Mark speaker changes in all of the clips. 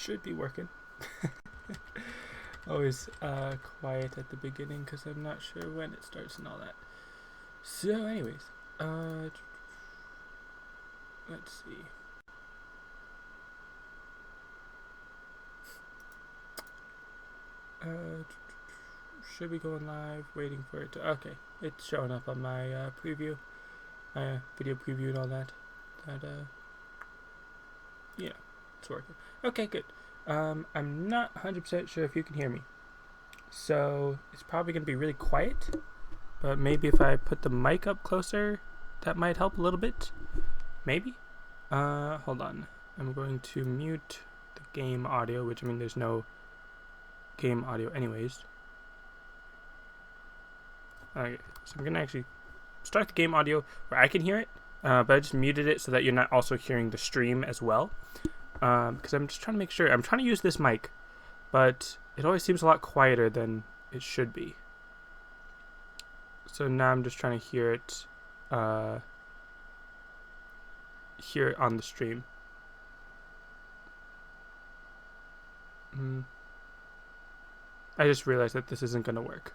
Speaker 1: should be working. Always quiet at the beginning because I'm not sure when it starts and all that. So anyways, let's see. Should be going live, waiting for it to, okay, it's showing up on my preview, video preview and all that, yeah, it's working. Okay, good. I'm not 100% sure if you can hear me, so it's probably going to be really quiet, but maybe if I put the mic up closer, that might help a little bit, maybe. Hold on, I'm going to mute the game audio, which, I mean, there's no game audio anyways. Okay, so I'm gonna actually start the game audio where I can hear it, but I just muted it so that you're not also hearing the stream as well, because I'm just trying to make sure. I'm trying to use this mic, but it always seems a lot quieter than it should be. So now I'm just trying to hear it on the stream. I just realized that this isn't gonna work.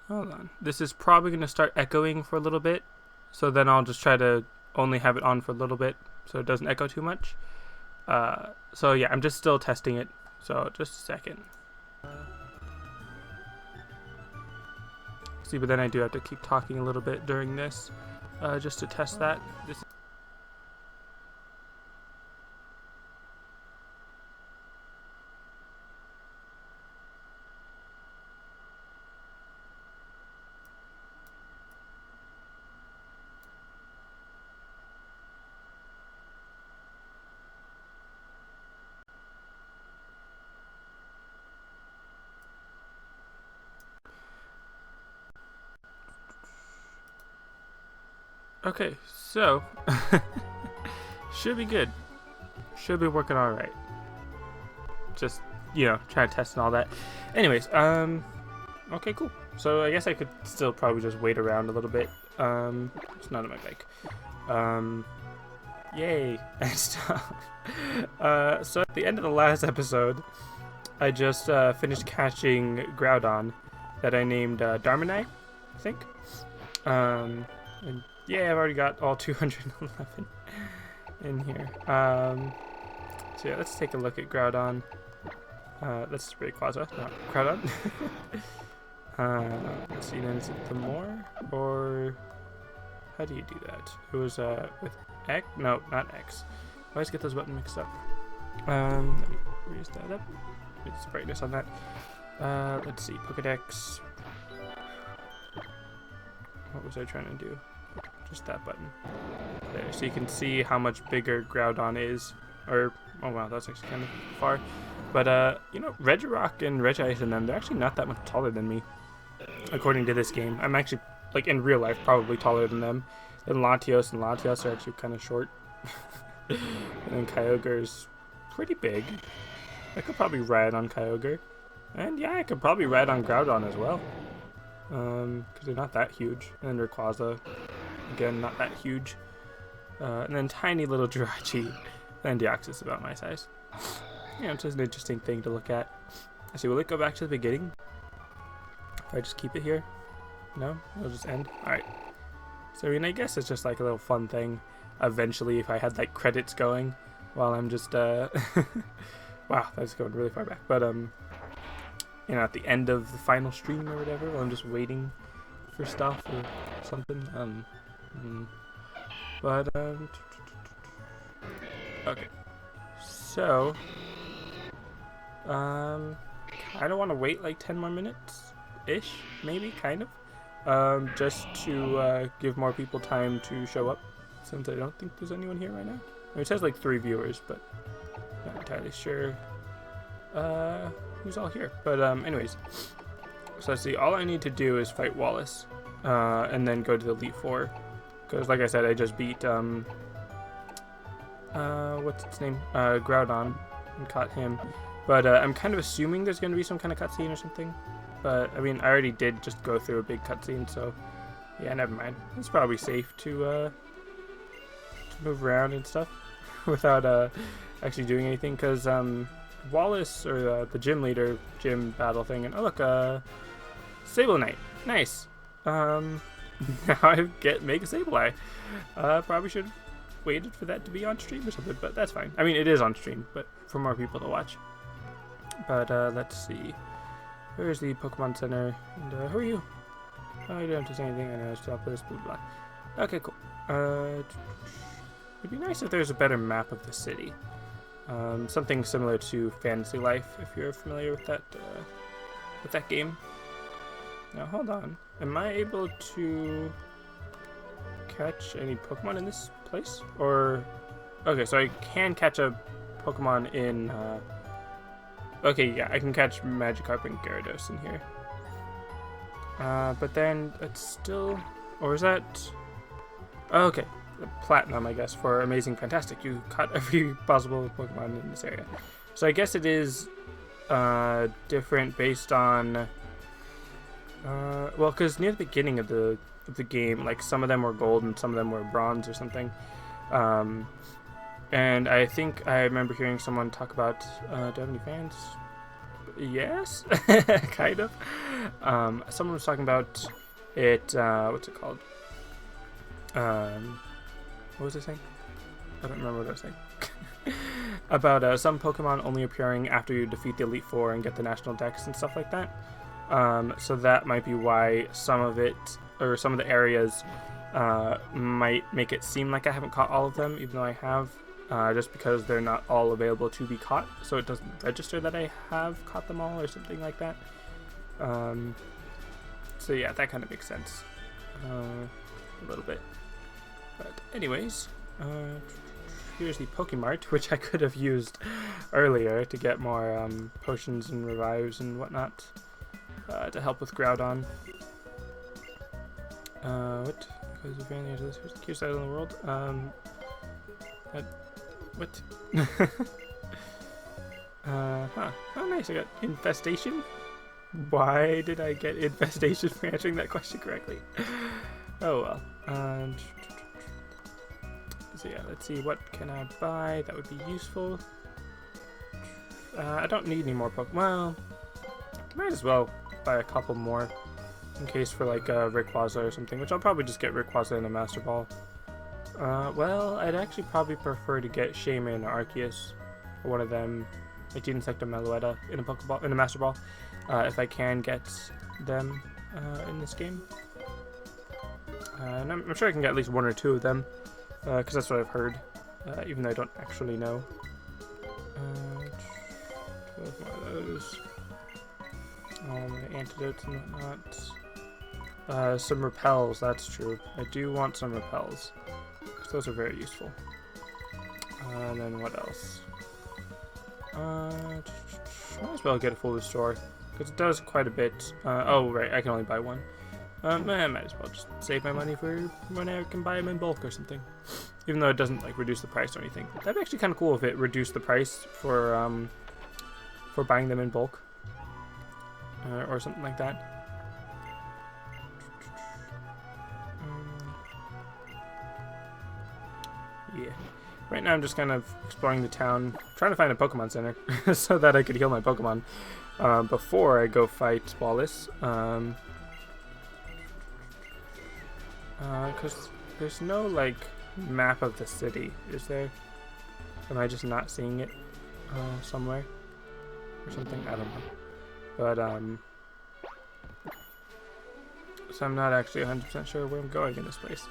Speaker 1: Hold on. This is probably gonna start echoing for a little bit, so then I'll just try to only have it on for a little bit so it doesn't echo too much. So yeah, I'm just still testing it, so just a second. See, but then I do have to keep talking a little bit during this, just to test that. Okay, so should be good. Should be working all right. Just, you know, trying to test and all that. Anyways, okay, cool. So I guess I could still probably just wait around a little bit. It's not on my mic. Yay and stuff. So at the end of the last episode, I just finished catching Groudon that I named Darmanite, I think. And yeah, I've already got all 211 in here. So yeah, let's take a look at Groudon. That's Rayquaza, not Groudon. Let's see, then is it the more? Or how do you do that? It was with X? No, not X. I always get those buttons mixed up. Let me raise that up. It's brightness on that. Let's see, Pokédex. What was I trying to do? Just that button there, so you can see how much bigger Groudon is. Or, oh wow, that's actually kind of far. But you know, Regirock and Regice and them, they're actually not that much taller than me, according to this game. I'm actually, like, in real life, probably taller than them. And Latios are actually kind of short. And then Kyogre's pretty big. I could probably ride on Kyogre. And yeah, I could probably ride on Groudon as well. Because they're not that huge. And then Rayquaza, again, not that huge. And then tiny little Jirachi. And Deoxys about my size. You know, it's just an interesting thing to look at. Actually, will it go back to the beginning? If I just keep it here? No? It'll just end? Alright. So, I mean, I guess it's just like a little fun thing. Eventually, if I had like credits going while I'm just, wow, that's going really far back. But, you know, at the end of the final stream or whatever, while I'm just waiting for stuff or something. Okay. So, I don't want to wait like 10 more minutes-ish, maybe, kind of. Just to give more people time to show up, since I don't think there's anyone here right now. I mean, it says like 3 viewers, but not entirely sure who's all here. But anyways, so let's see, all I need to do is fight Wallace, and then go to the Elite Four, because like I said, I just beat what's its name, Groudon, and caught him. But I'm kind of assuming there's going to be some kind of cutscene or something. But I mean, I already did just go through a big cutscene, so Yeah, never mind. It's probably safe to move around and stuff without actually doing anything, because Wallace, or the gym leader, gym battle thing, and oh look, Sable Knight, nice. Now I make a Sableye. Probably should have waited for that to be on stream or something, but that's fine. I mean, it is on stream, but for more people to watch. But let's see. Where's the Pokemon Center? And who are you? Oh, you don't have to say anything. I know, stop this, blah, blah, blah. Okay, cool. It'd be nice if there's a better map of the city. Something similar to Fantasy Life, if you're familiar with that game. Now, hold on. Am I able to catch any Pokemon in this place? Or... Okay, so I can catch a Pokemon in... Okay, yeah, I can catch Magikarp and Gyarados in here. But then it's still... Or is that... Oh, okay. Platinum, I guess, for Amazing Fantastic. You caught every possible Pokemon in this area. So I guess it is different based on... well, because near the beginning of the game, like, some of them were gold and some of them were bronze or something. And I think I remember hearing someone talk about, do I have any fans? Yes, kind of. Someone was talking about it, what's it called? What was I saying? I don't remember what I was saying. About some Pokemon only appearing after you defeat the Elite Four and get the National Dex and stuff like that. So that might be why some of it, or some of the areas, might make it seem like I haven't caught all of them, even though I have. Just because they're not all available to be caught, so it doesn't register that I have caught them all or something like that. So yeah, that kind of makes sense a little bit. But anyways, here's the Pokemart, which I could have used earlier to get more potions and revives and whatnot to help with Groudon. What? Because of advantage of this, here's the cutest island in the world. What? Huh. Oh, nice. I got Infestation. Why did I get Infestation for answering that question correctly? Oh, well. So, yeah, let's see. What can I buy? That would be useful. I don't need any more Pokemon. Well, might as well buy a couple more in case for, like, Rayquaza or something, which I'll probably just get Rayquaza in a Master Ball. Well, I'd actually probably prefer to get Shaman or Arceus, or one of them, like Genesect or Meloetta, in a Pokeball, in a Master Ball, if I can get them in this game. And I'm sure I can get at least one or two of them, because that's what I've heard, even though I don't actually know. 12 more of those. All my antidotes and whatnot. Some repels, that's true. I do want some repels. Those are very useful. And then what else? Might as well get a full restore, because it does quite a bit. Oh, right, I can only buy one. I might as well just save my money for when I can buy them in bulk or something. Even though it doesn't, like, reduce the price or anything. That'd be actually kind of cool if it reduced the price for buying them in bulk. Or something like that. Yeah. Right now I'm just kind of exploring the town, trying to find a Pokemon Center so that I could heal my Pokemon before I go fight Wallace. Because there's no, like, map of the city, is there? Am I just not seeing it somewhere? Or something? I don't know. But, so I'm not actually 100% sure where I'm going in this place.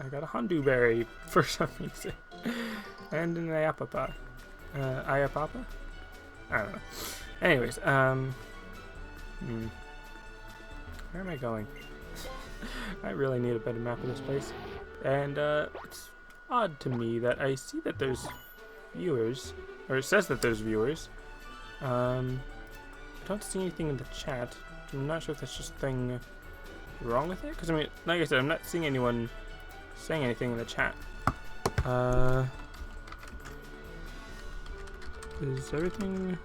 Speaker 1: I got a Hondu Berry for some reason. And an Ayapapa. Ayapapa? I don't know. Anyways, where am I going? I really need a better map of this place. And, it's odd to me that I see that there's viewers. Or it says that there's viewers. I don't see anything in the chat. I'm not sure if that's just a thing wrong with it. Because, I mean, like I said, I'm not seeing anyone saying anything in the chat. Is everything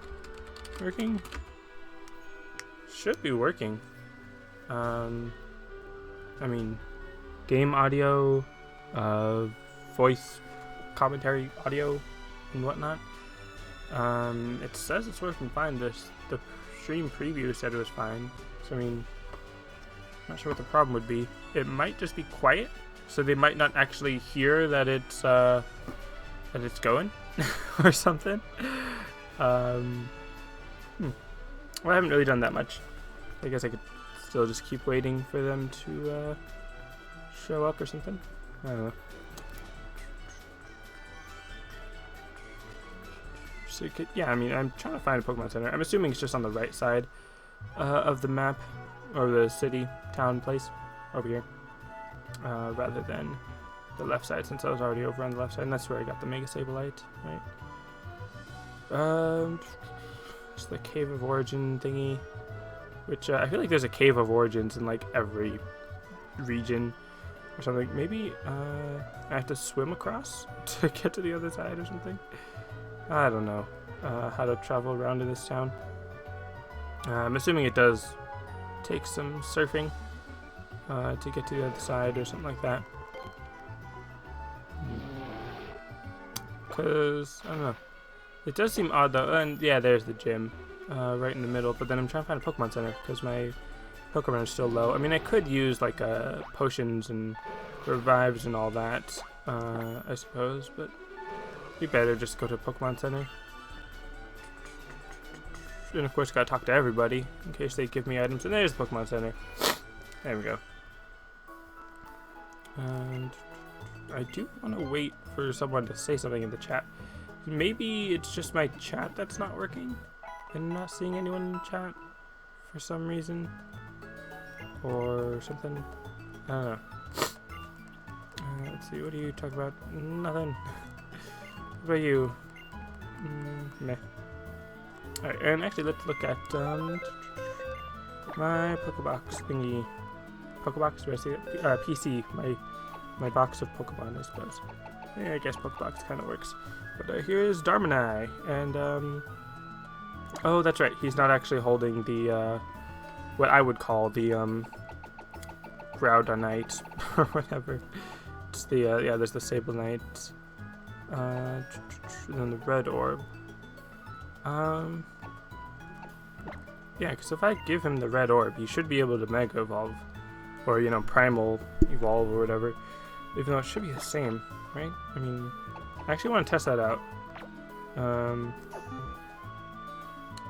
Speaker 1: working? Should be working. I mean, game audio, voice commentary audio, and whatnot. It says it's working fine. The stream preview said it was fine. So I mean, I'm not sure what the problem would be. It might just be quiet, so they might not actually hear that it's going or something. Well, I haven't really done that much. I guess I could still just keep waiting for them to show up or something. I don't know. So you could, yeah, I mean, I'm trying to find a Pokemon Center. I'm assuming it's just on the right side of the map, or the city, town, place, over here, rather than the left side, since I was already over on the left side, and that's where I got the Mega Sableye, right? It's the Cave of Origin thingy, which I feel like there's a Cave of Origins in like every region or something. Maybe I have to swim across to get to the other side or something. I don't know how to travel around in this town. I'm assuming it does take some surfing to get to the other side or something like that. Because, I don't know. It does seem odd though, and yeah, there's the gym right in the middle, but then I'm trying to find a Pokemon Center because my Pokemon are still low. I mean, I could use like potions and revives and all that, I suppose, but it'd be better just go to a Pokemon Center. And of course, gotta talk to everybody in case they give me items. And there's the Pokemon Center. There we go. And I do want to wait for someone to say something in the chat. Maybe it's just my chat that's not working. I'm not seeing anyone in chat for some reason. Or something. I don't know. Let's see, what do you talk about? Nothing. What about you? Meh. Alright, and actually let's look at my Pokebox thingy. Pokebox? Where I see it? PC. My box of Pokemon, I suppose. Yeah, I guess Pokebox kind of works. But here's Darmanai, and oh, that's right. He's not actually holding the what I would call the Groudonite or whatever. It's the yeah. There's the Sableye, and then the Red Orb. Yeah, because if I give him the Red Orb, he should be able to Mega Evolve, or you know, Primal Evolve or whatever. Even though it should be the same, right? I mean, I actually want to test that out.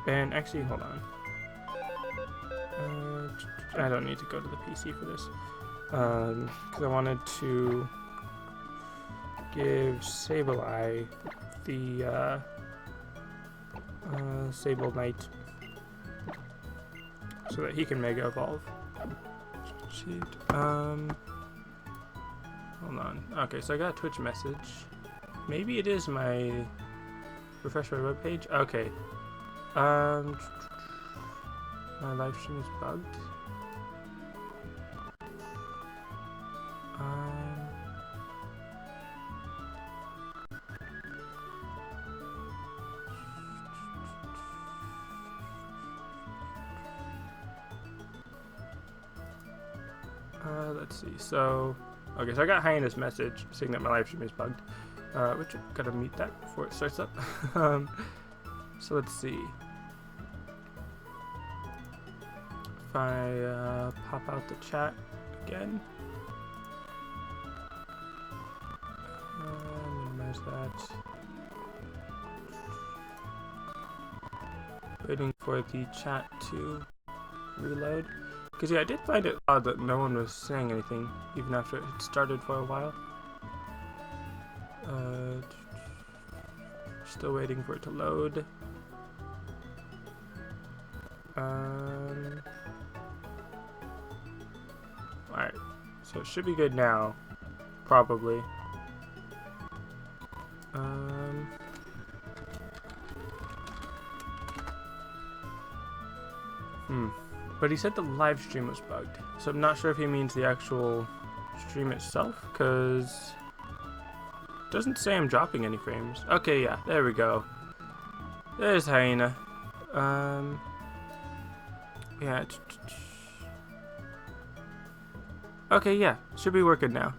Speaker 1: And actually, hold on. I don't need to go to the PC for this. Because I wanted to give Sableye the Sableye, so that he can Mega Evolve. Hold on. Okay, so I got a Twitch message. Maybe it is my refresh my webpage. Okay. My live stream is bugged. Let's see. So, okay, so I got Hyena's message saying that my live stream is bugged, which I gotta mute that before it starts up. So let's see. If I pop out the chat again, minimize that. Waiting for the chat to reload. Because yeah, I did find it odd that no one was saying anything, even after it had started for a while. Still waiting for it to load. Alright, so it should be good now, probably. But he said the live stream was bugged, so I'm not sure if he means the actual stream itself, because it doesn't say I'm dropping any frames. Okay, yeah, there we go. There's Hyena. Yeah. Okay, yeah, should be working now.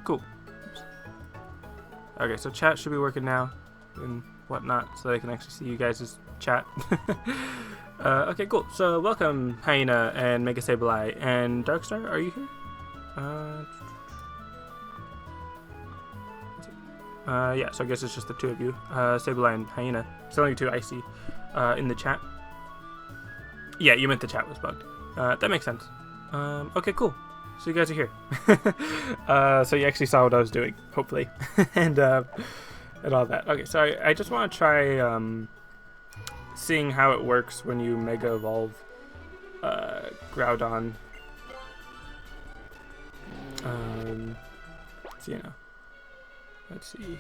Speaker 1: Cool. Okay, so chat should be working now and whatnot, so that I can actually see you guys' chat. Okay, cool. So welcome, Hyena and Mega Sableye and Darkstar. Are you here? Yeah. So I guess it's just the two of you, Sableye and Hyena. It's the only two I see in the chat. Yeah, you meant the chat was bugged. That makes sense. Okay, cool. So you guys are here. So you actually saw what I was doing, hopefully, and all that. Okay, so I just want to try seeing how it works when you Mega Evolve Groudon. So, you know, let's see.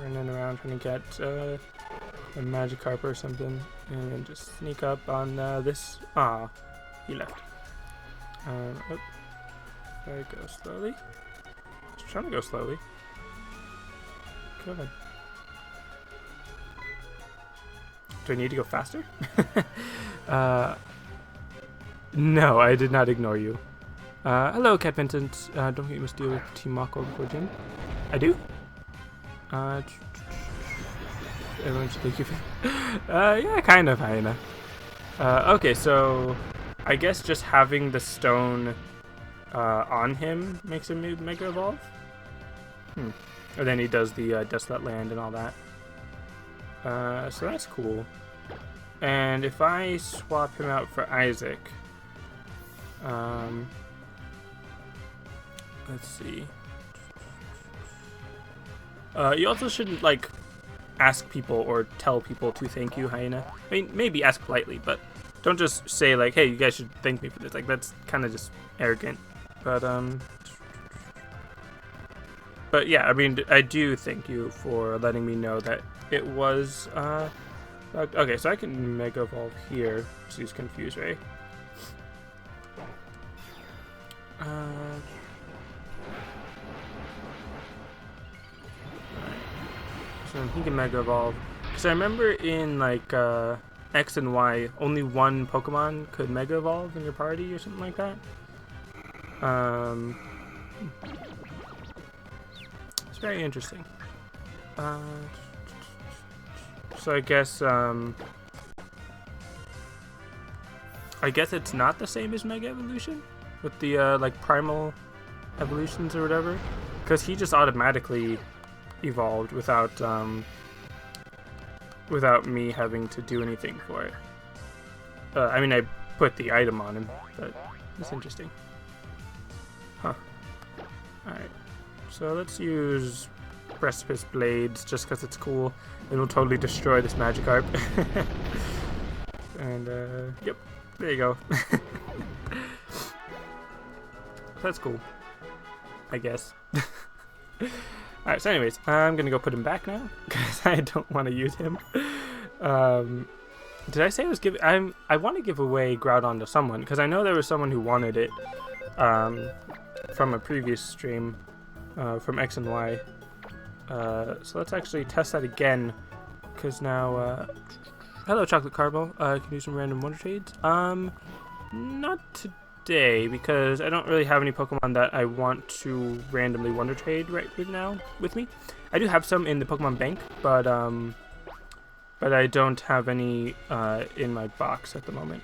Speaker 1: Running around trying to get a Magikarp or something, and then just sneak up on this. Ah, he left. Oh, I go slowly. Just trying to go slowly. Come on. Do I need to go faster? No, I did not ignore you. Hello, Cat Vincent. Don't think you must deal with Team Mako before gym. I do? Everyone should think you. Yeah, kind of, Hyena. Okay, so I guess just having the stone on him makes him Mega Evolve? And then he does the Desolate Land and all that. So that's cool. And if I swap him out for Isaac, let's see. You also shouldn't, like, ask people or tell people to thank you, Hyena. I mean, maybe ask politely, but don't just say, like, hey, you guys should thank me for this. Like, that's kind of just arrogant. But yeah, I mean, I do thank you for letting me know that it was, okay, so I can Mega Evolve here. Just use Confuse Ray. So he can Mega Evolve. Because I remember in, like, X and Y, only one Pokemon could Mega Evolve in your party or something like that. It's very interesting. So I guess it's not the same as Mega Evolution with the like primal evolutions or whatever, because he just automatically evolved without me having to do anything for it. I mean, I put the item on him, but it's interesting. Huh. Alright. So let's use Precipice Blades just because it's cool. It'll totally destroy this Magikarp. And, yep. There you go. That's cool. I guess. Alright, so anyways, I'm gonna go put him back now, because I don't want to use him. Did I say I was giving... I want to give away Groudon to someone, because I know there was someone who wanted it, from a previous stream, from X and Y. So let's actually test that again, because now, hello Chocolate Caramel, can you do some random Wonder Trades? Not today, because I don't really have any Pokemon that I want to randomly Wonder Trade right now with me. I do have some in the Pokemon Bank, but I don't have any in my box at the moment.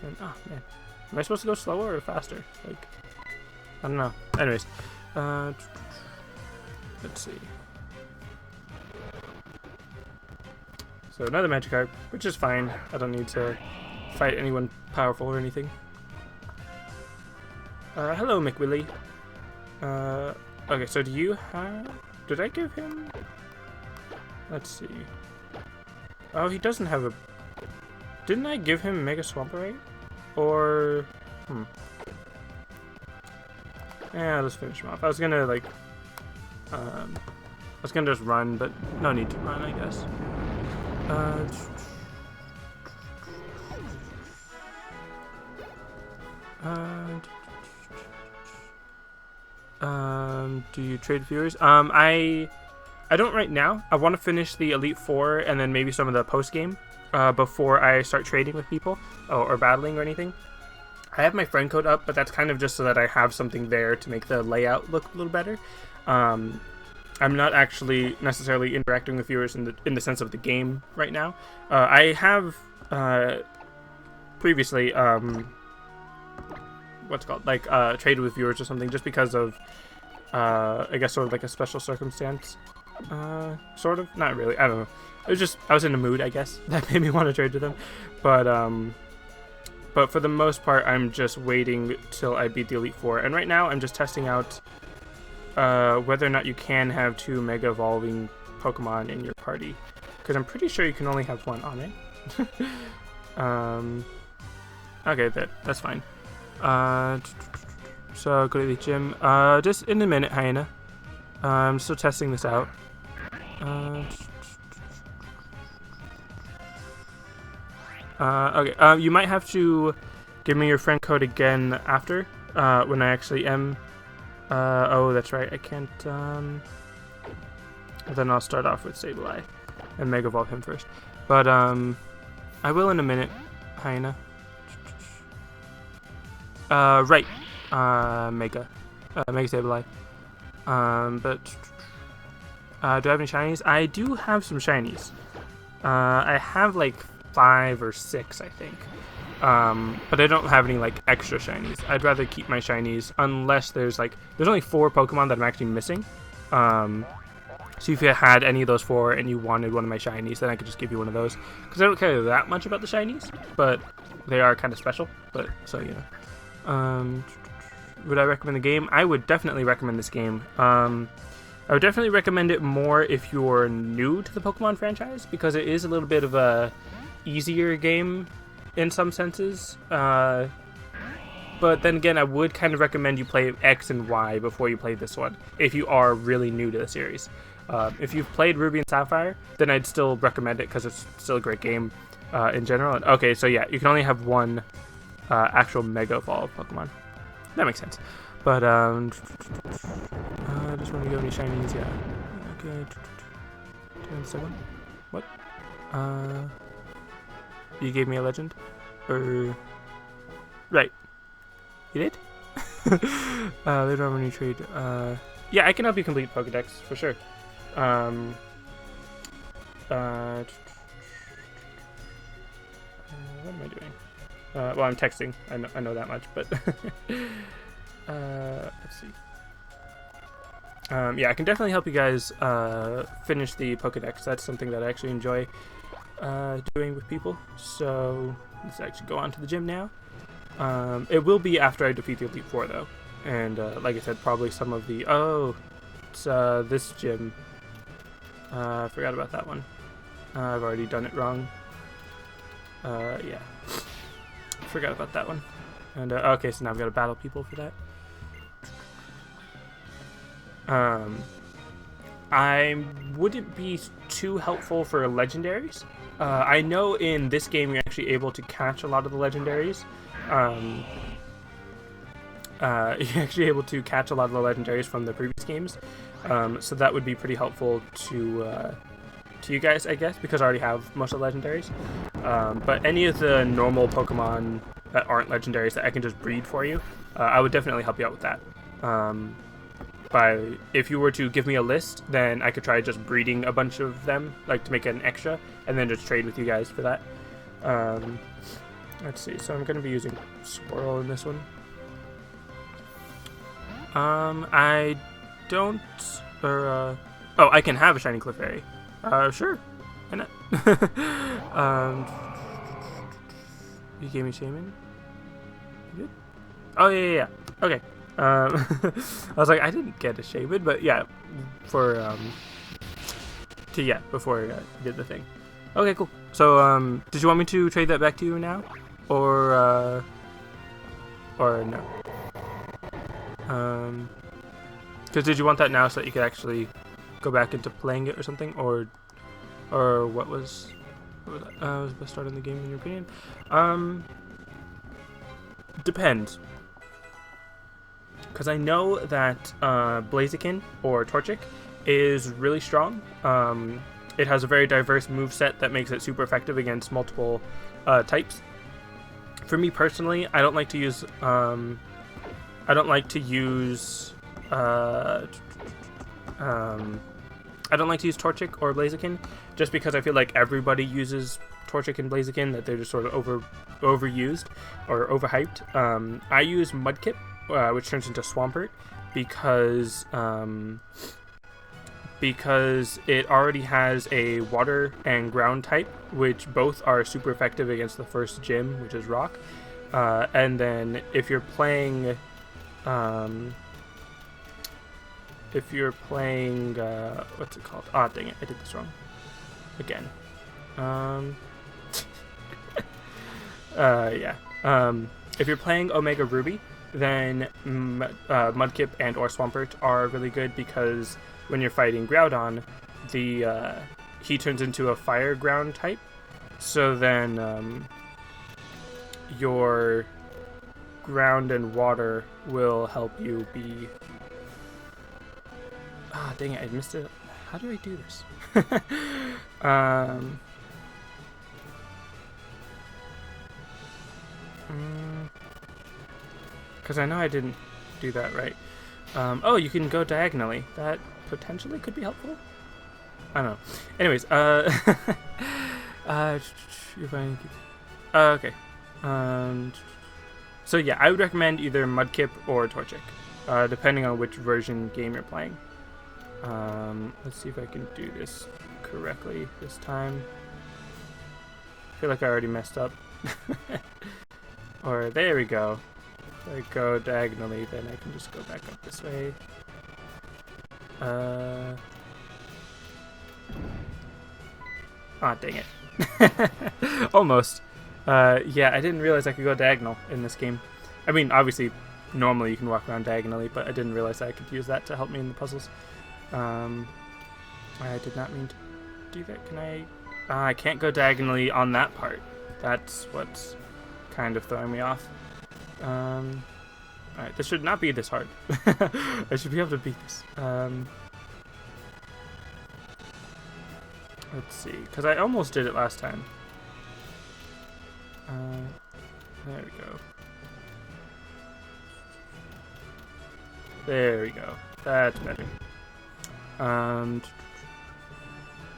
Speaker 1: And, oh man, am I supposed to go slower or faster? Like, I don't know. Anyways, let's see. So another Magikarp, which is fine. I don't need to fight anyone powerful or anything. Hello, McWillie. Okay, so do you have... Did I give him... Let's see. Oh, he doesn't have a... Didn't I give him Mega Swamperate? Or... Yeah, let's finish him off. I was gonna, like... I was gonna just run, but no need to run, I guess. Do you trade viewers? I I don't right now. I want to finish the Elite Four and then maybe some of the post game before I start trading with people or battling or anything. I have my friend code up, but that's kind of just so that I have something there to make the layout look a little better. I'm not actually necessarily interacting with viewers in the sense of the game right now. I have previously what's it called, like traded with viewers or something, just because of I guess sort of like a special circumstance. Sort of, not really. I don't know. It was just I was in the mood, I guess, that made me want to trade with them. But for the most part, I'm just waiting till I beat the Elite Four. And right now, I'm just testing out whether or not you can have 2 Mega Evolving Pokemon in your party. Because I'm pretty sure you can only have 1 on it. Okay, that's fine. So, go to the gym. Just in a minute, Hyena. I'm still testing this out. Okay, you might have to give me your friend code again after, when I actually am, oh, that's right, I can't, then I'll start off with Sableye and Mega Evolve him first, but, I will in a minute, Hyena. Right, Mega Sableye, but, do I have any shinies? I do have some shinies. I have, like, 5 or 6, I think. But I don't have any, like, extra shinies. I'd rather keep my shinies unless there's only 4 Pokemon that I'm actually missing. So if you had any of those 4 and you wanted one of my shinies, then I could just give you one of those. Because I don't care that much about the shinies, but they are kind of special. But, so, you know. Would I recommend the game? I would definitely recommend this game. I would definitely recommend it more if you're new to the Pokemon franchise, because it is a little bit of a easier game in some senses. But then again, I would kind of recommend you play X and Y before you play this one, if you are really new to the series. If you've played Ruby and Sapphire, then I'd still recommend it because it's still a great game in general. And, okay, so yeah, you can only have 1 actual Mega Evolve Pokemon. That makes sense. But, I just want to go any shinies, yeah. Okay. Second. What? You gave me a legend? Or... Right. You did? Later on when you trade, yeah, I can help you complete Pokedex, for sure. What am I doing? Well, I'm texting. I know that much, but... let's see. Yeah, I can definitely help you guys finish the Pokedex. That's something that I actually enjoy doing with people. So let's actually go on to the gym now. It will be after I defeat the Elite Four, though. And like I said, probably some of the... Oh, it's this gym. I forgot about that one. I've already done it wrong. Yeah. Forgot about that one. And okay, so now I've got to battle people for that. I wouldn't be too helpful for legendaries. I know in this game you're actually able to catch a lot of the legendaries. You're actually able to catch a lot of the legendaries from the previous games. So that would be pretty helpful to you guys, I guess, because I already have most of the legendaries. But any of the normal Pokemon that aren't legendaries that I can just breed for you, I would definitely help you out with that. If you were to give me a list, then I could try just breeding a bunch of them, like to make it an extra, and then just trade with you guys for that. Let's see, so I'm going to be using Squirrel in this one. I don't, oh, I can have a Shiny Clefairy. Sure, why not? You gave me Shaman? You did? Oh, yeah. Okay. I was like, I didn't get a Shaman, but yeah, before you did the thing. Okay, cool. So, did you want me to trade that back to you now? Or no? Because did you want that now so that you could actually go back into playing it or something? Or what was the best start in the game in your opinion? Depends. because I know that Blaziken or Torchic is really strong. It has a very diverse moveset that makes it super effective against multiple types. For me personally, I don't like to use Torchic or Blaziken, just because I feel like everybody uses Torchic and Blaziken, that they're just sort of overused or overhyped. I use Mudkip, which turns into Swampert, because it already has a water and ground type, which both are super effective against the first gym, which is Rock. And then if you're playing what's it called? Ah, dang it, I did this wrong again. If you're playing Omega Ruby, then Mudkip and or Swampert are really good, because when you're fighting Groudon, he turns into a fire ground type, so then your ground and water will help you be... Ah, dang it, I missed it. How do I do this? Because I know I didn't do that right. Oh, you can go diagonally. That potentially could be helpful. I don't know. Anyways, okay. So yeah, I would recommend either Mudkip or Torchic, depending on which version game you're playing. Let's see if I can do this correctly this time. I feel like I already messed up. Or there we go. If I go diagonally, then I can just go back up this way. Ah, dang it. Almost. Yeah, I didn't realize I could go diagonal in this game. I mean, obviously, normally you can walk around diagonally, but I didn't realize I could use that to help me in the puzzles. I did not mean to do that. Can I... I can't go diagonally on that part. That's what's kind of throwing me off. Alright, this should not be this hard. I should be able to beat this. Let's see, because I almost did it last time. There we go. There we go. That's better.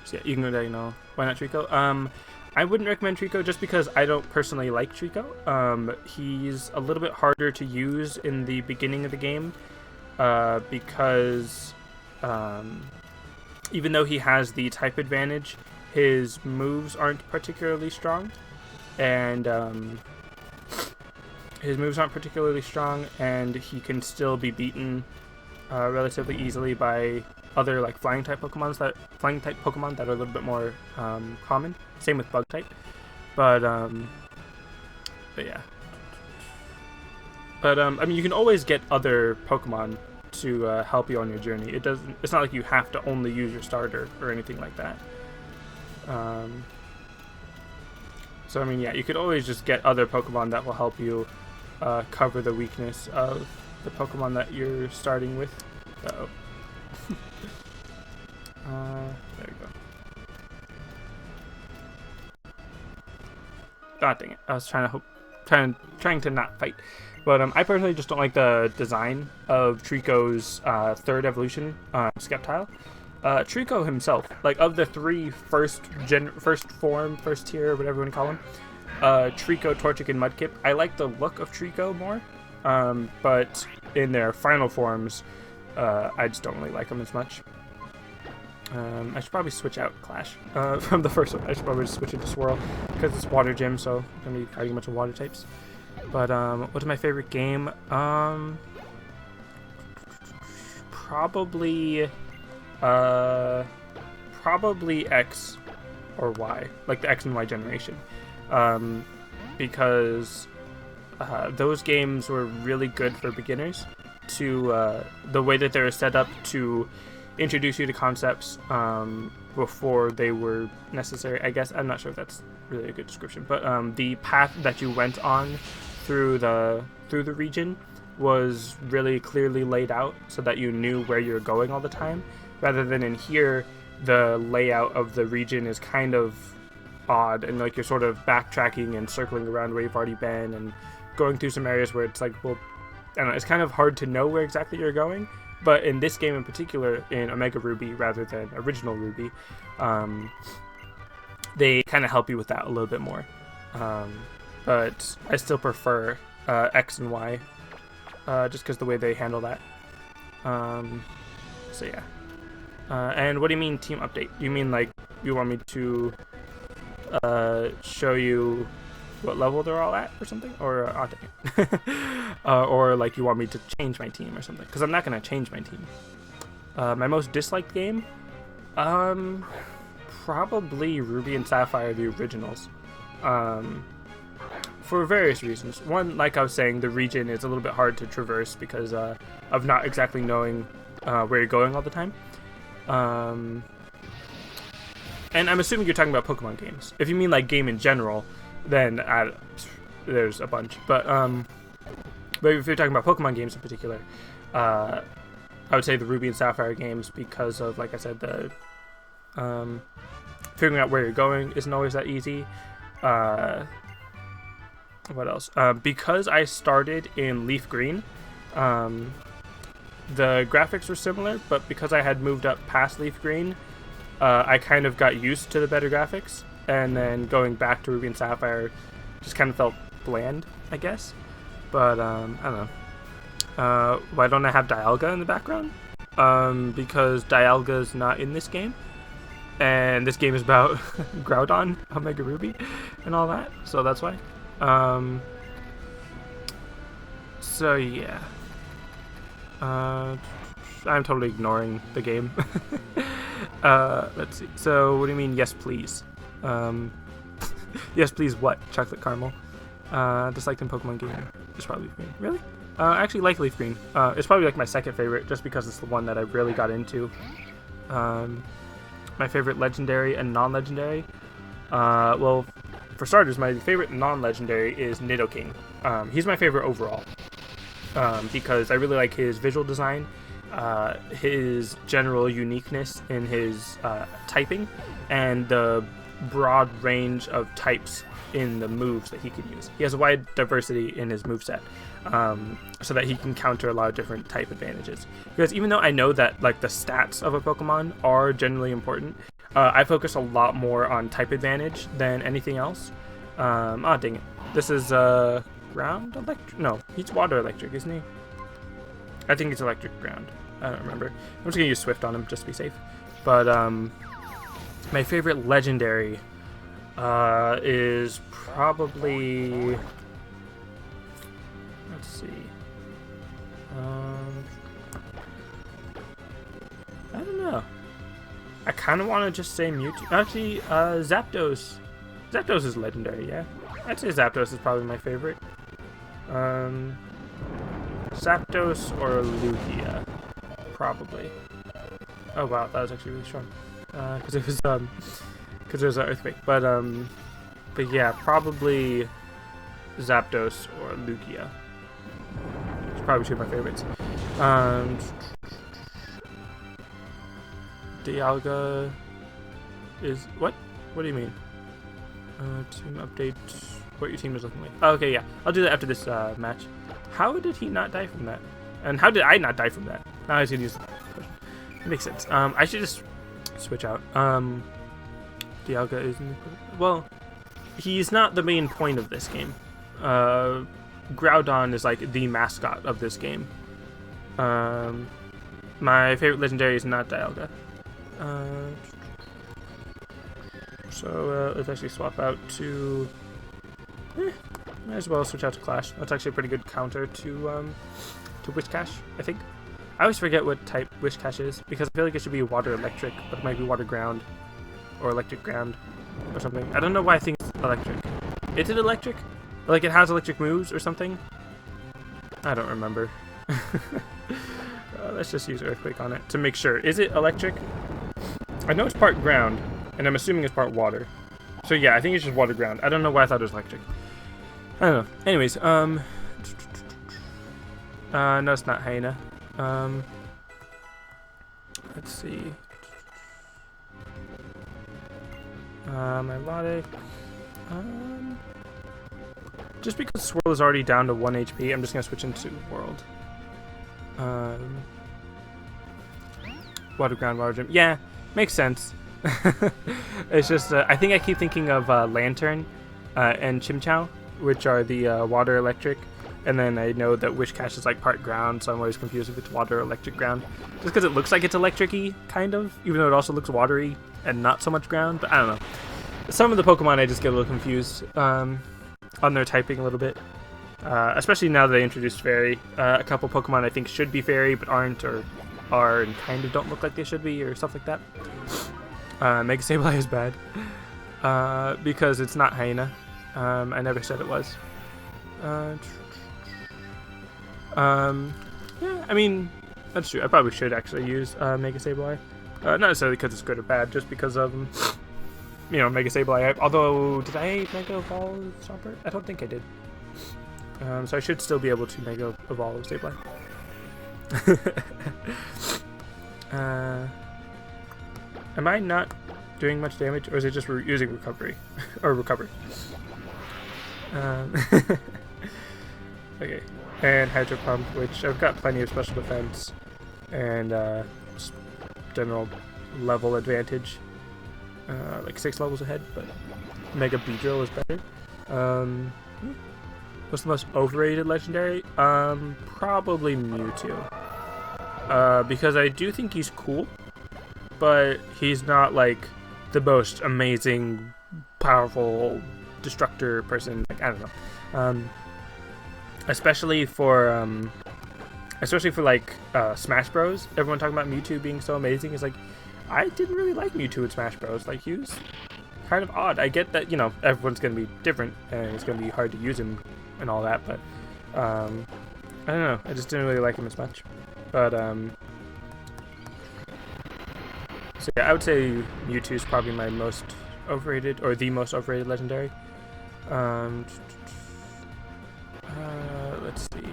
Speaker 1: So yeah, you can go diagonal. Why not Trico? I wouldn't recommend Trico just because I don't personally like Trico. He's a little bit harder to use in the beginning of the game, because even though he has the type advantage, his moves aren't particularly strong, and he can still be beaten relatively easily by other like flying type Pokemon that are a little bit more common. Same with bug type, but yeah. But I mean, you can always get other Pokemon to help you on your journey. It's not like you have to only use your starter or anything like that. So I mean, yeah, you could always just get other Pokemon that will help you cover the weakness of the Pokemon that you're starting with. Uh-oh. There we go. God dang it! I was trying to not fight, but I personally just don't like the design of Trico's third evolution, Sceptile. Trico himself, like of the three first tier, whatever you want to call him, Trico, Torchic, and Mudkip, I like the look of Trico more, but in their final forms, I just don't really like them as much. I should probably switch out Clash from the first one. I should probably just switch it to Swirl, because it's Water Gym, so I'm going to be fighting a bunch of water types. But what's my favorite game? Probably X or Y, like the X and Y generation, because those games were really good for beginners. To the way that they were set up to introduce you to concepts before they were necessary. I guess I'm not sure if that's really a good description, but the path that you went on through the region was really clearly laid out so that you knew where you're going all the time, rather than in here, the layout of the region is kind of odd, and like you're sort of backtracking and circling around where you've already been and going through some areas where it's like, well, I don't know, it's kind of hard to know where exactly you're going. But in this game in particular, in Omega Ruby rather than Original Ruby, they kind of help you with that a little bit more. But I still prefer X and Y, just because the way they handle that. So yeah. And what do you mean team update? You mean like you want me to show you what level they're all at or something? Or or like you want me to change my team or something? Because I'm not going to change my team. My most disliked game? Probably Ruby and Sapphire, the originals. For various reasons. One, like I was saying, the region is a little bit hard to traverse because of not exactly knowing where you're going all the time. And I'm assuming you're talking about Pokemon games. If you mean like game in general, then there's a bunch. But if you're talking about Pokemon games in particular, I would say the Ruby and Sapphire games, because of, like I said, the figuring out where you're going isn't always that easy. What else? Because I started in Leaf Green, the graphics were similar, but because I had moved up past Leaf Green, I kind of got used to the better graphics, and then going back to Ruby and Sapphire just kind of felt bland, I guess. But I don't know. Why don't I have Dialga in the background? Because Dialga's not in this game, and this game is about Groudon, Omega Ruby, and all that, so that's why. So yeah. I'm totally ignoring the game. Let's see. So, what do you mean, yes please? Yes please what? Chocolate caramel. Disliked in Pokemon game. It's probably Leaf Green. Really? I actually like Leaf Green. It's probably like my second favorite, just because it's the one that I really got into. My favorite legendary and non-legendary. Well, for starters, my favorite non-legendary is Nidoking. He's my favorite overall. Because I really like his visual design, his general uniqueness in his typing, and the broad range of types in the moves that he can use. He has a wide diversity in his moveset, so that he can counter a lot of different type advantages. Because even though I know that like the stats of a Pokemon are generally important, I focus a lot more on type advantage than anything else. Oh dang it! This is ground electric? No, he's water electric, isn't he? I think it's electric ground. I don't remember. I'm just gonna use Swift on him just to be safe. But my favorite legendary is probably, let's see. I don't know. I kind of want to just say Mewtwo. Actually, Zapdos. Zapdos is legendary, yeah. I'd say Zapdos is probably my favorite. Zapdos or Lugia, probably. Oh wow, that was actually really strong. Because it was an earthquake. But yeah, probably Zapdos or Lugia. It's probably two of my favorites. Dialga is what? What do you mean? Team update. What your team is looking like. Oh, okay, yeah. I'll do that after this match. How did he not die from that? And how did I not die from that? Now I should use the push. It makes sense. I should just switch out. Dialga isn't. Well, he's not the main point of this game. Groudon is like the mascot of this game. My favorite legendary is not Dialga. So let's actually swap out to. Might as well switch out to Clash. That's actually a pretty good counter to Whiscash, I think. I always forget what type Whiscash is, because I feel like it should be water electric, but it might be water ground or electric ground or something. I don't know why I think it's electric. Is it electric? Like it has electric moves or something? I don't remember. Let's just use Earthquake on it to make sure. Is it electric? I know it's part ground, and I'm assuming it's part water. So yeah, I think it's just water ground. I don't know why I thought it was electric. I don't know. Anyways, No, it's not hyena. Let's see. Melodic. Just because Swirl is already down to 1 HP, I'm just gonna switch into World. Water, ground, water, gym. Yeah, makes sense. It's just, I think I keep thinking of Lantern and Chimchao, which are the water electric. And then I know that Wishcash is like part ground, so I'm always confused if it's water or electric ground. Just because it looks like it's electric-y, kind of, even though it also looks watery and not so much ground. But I don't know. Some of the Pokemon I just get a little confused on their typing a little bit. Especially now that they introduced Fairy. A couple Pokemon I think should be Fairy, but aren't, or are and kind of don't look like they should be, or stuff like that. Mega Sableye is bad. Because it's not Hyena. I never said it was. Yeah, I mean, that's true. I probably should actually use Mega Sableye. Not necessarily because it's good or bad, just because of, you know, Mega Sableye. Although, did I Mega Evolve Swampert? I don't think I did. So I should still be able to Mega Evolve Sableye. Am I not doing much damage, or is it just using recovery? Or recovery? Okay. And Hydro Pump, which I've got plenty of special defense and just general level advantage. Like 6 levels ahead, but Mega Beedrill is better. What's the most overrated legendary? Probably Mewtwo. Because I do think he's cool, but he's not like the most amazing, powerful destructor person. Like, I don't know. Especially for like Smash Bros. Everyone talking about Mewtwo being so amazing. It's like, I didn't really like Mewtwo in Smash Bros. Like, he was kind of odd. I get that, you know, everyone's gonna be different and it's gonna be hard to use him and all that, but I don't know. I just didn't really like him as much. But so yeah, I would say Mewtwo is probably my most overrated, or the most overrated legendary. Let's see.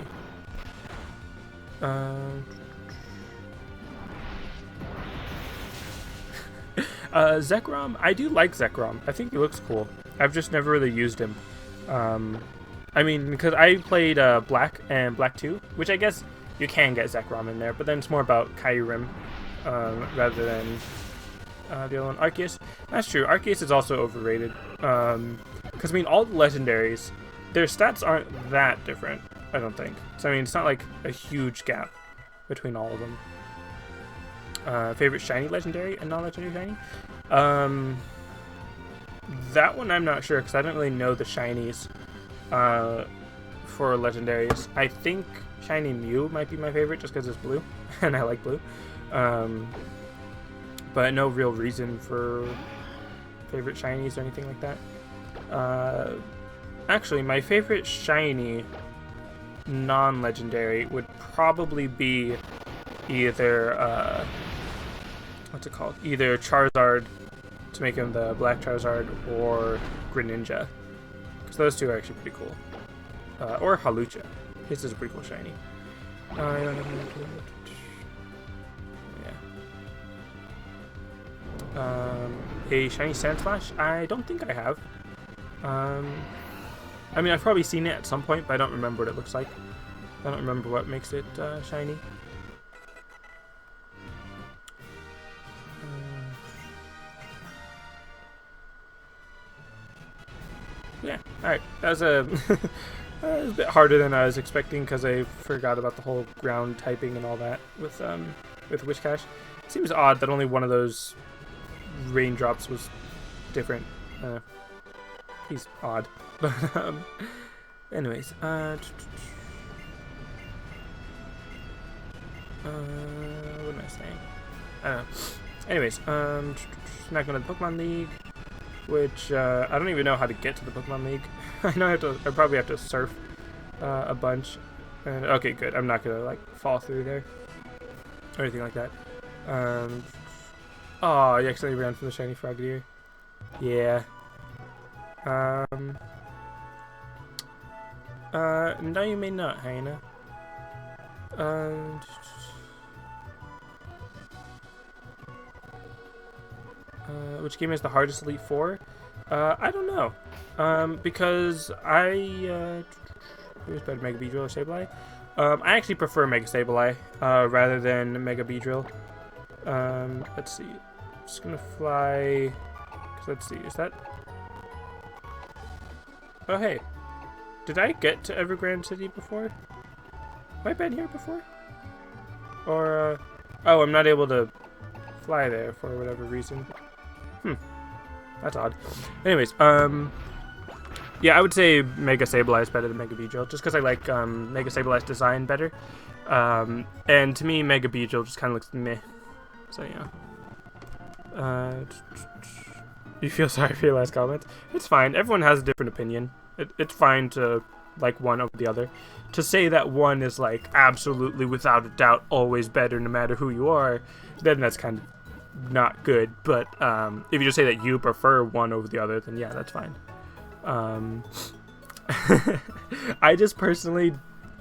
Speaker 1: Zekrom, I do like Zekrom. I think he looks cool. I've just never really used him. I mean, because I played Black and Black 2, which I guess you can get Zekrom in there, but then it's more about Kyurem rather than the other one. Arceus, that's true. Arceus is also overrated. Because, I mean, all the legendaries, their stats aren't that different, I don't think. So, I mean, it's not like a huge gap between all of them. Favorite shiny legendary and non-legendary shiny? That one I'm not sure, because I don't really know the shinies for legendaries. I think shiny Mew might be my favorite, just because it's blue, and I like blue. But no real reason for favorite shinies or anything like that. Actually, my favorite shiny non-legendary would probably be either what's it called? Either Charizard to make him the Black Charizard, or Greninja, because those two are actually pretty cool. Or Hawlucha. His is a pretty cool shiny. A shiny Sandslash? I don't think I have. I mean, I've probably seen it at some point, but I don't remember what it looks like. I don't remember what makes it shiny. Yeah, alright. That was a, that was a bit harder than I was expecting, because I forgot about the whole ground typing and all that with Wishcash. It seems odd that only one of those raindrops was different. He's odd. But, anyways, what am I saying? I don't know. Anyways, not going to the Pokemon League, which, I don't even know how to get to the Pokemon League. I know I probably have to surf, a bunch. And, okay, good. I'm not going to, like, fall through there, or anything like that. Oh, you accidentally ran from the shiny Frogadier. Yeah. No, you may not, Hyena. Which game is the hardest Elite Four? I don't know. Because who's better, Mega Beedrill or Sableye? I actually prefer Mega Sableye rather than Mega Beedrill. Let's see. Just gonna fly. Let's see. Is that? Oh hey, did I get to Evergrande City before? Have I been here before? Or oh, I'm not able to fly there for whatever reason. That's odd. Anyways, yeah, I would say Mega Sableye is better than Mega Beedrill, just because I like Mega Sableye's design better. And to me, Mega Beedrill just kind of looks meh. So yeah. You feel sorry for your last comment? It's fine. Everyone has a different opinion. It's fine to like one over the other. To say that one is like absolutely without a doubt always better no matter who you are, then that's kind of not good. But if you just say that you prefer one over the other, then yeah, that's fine. I just personally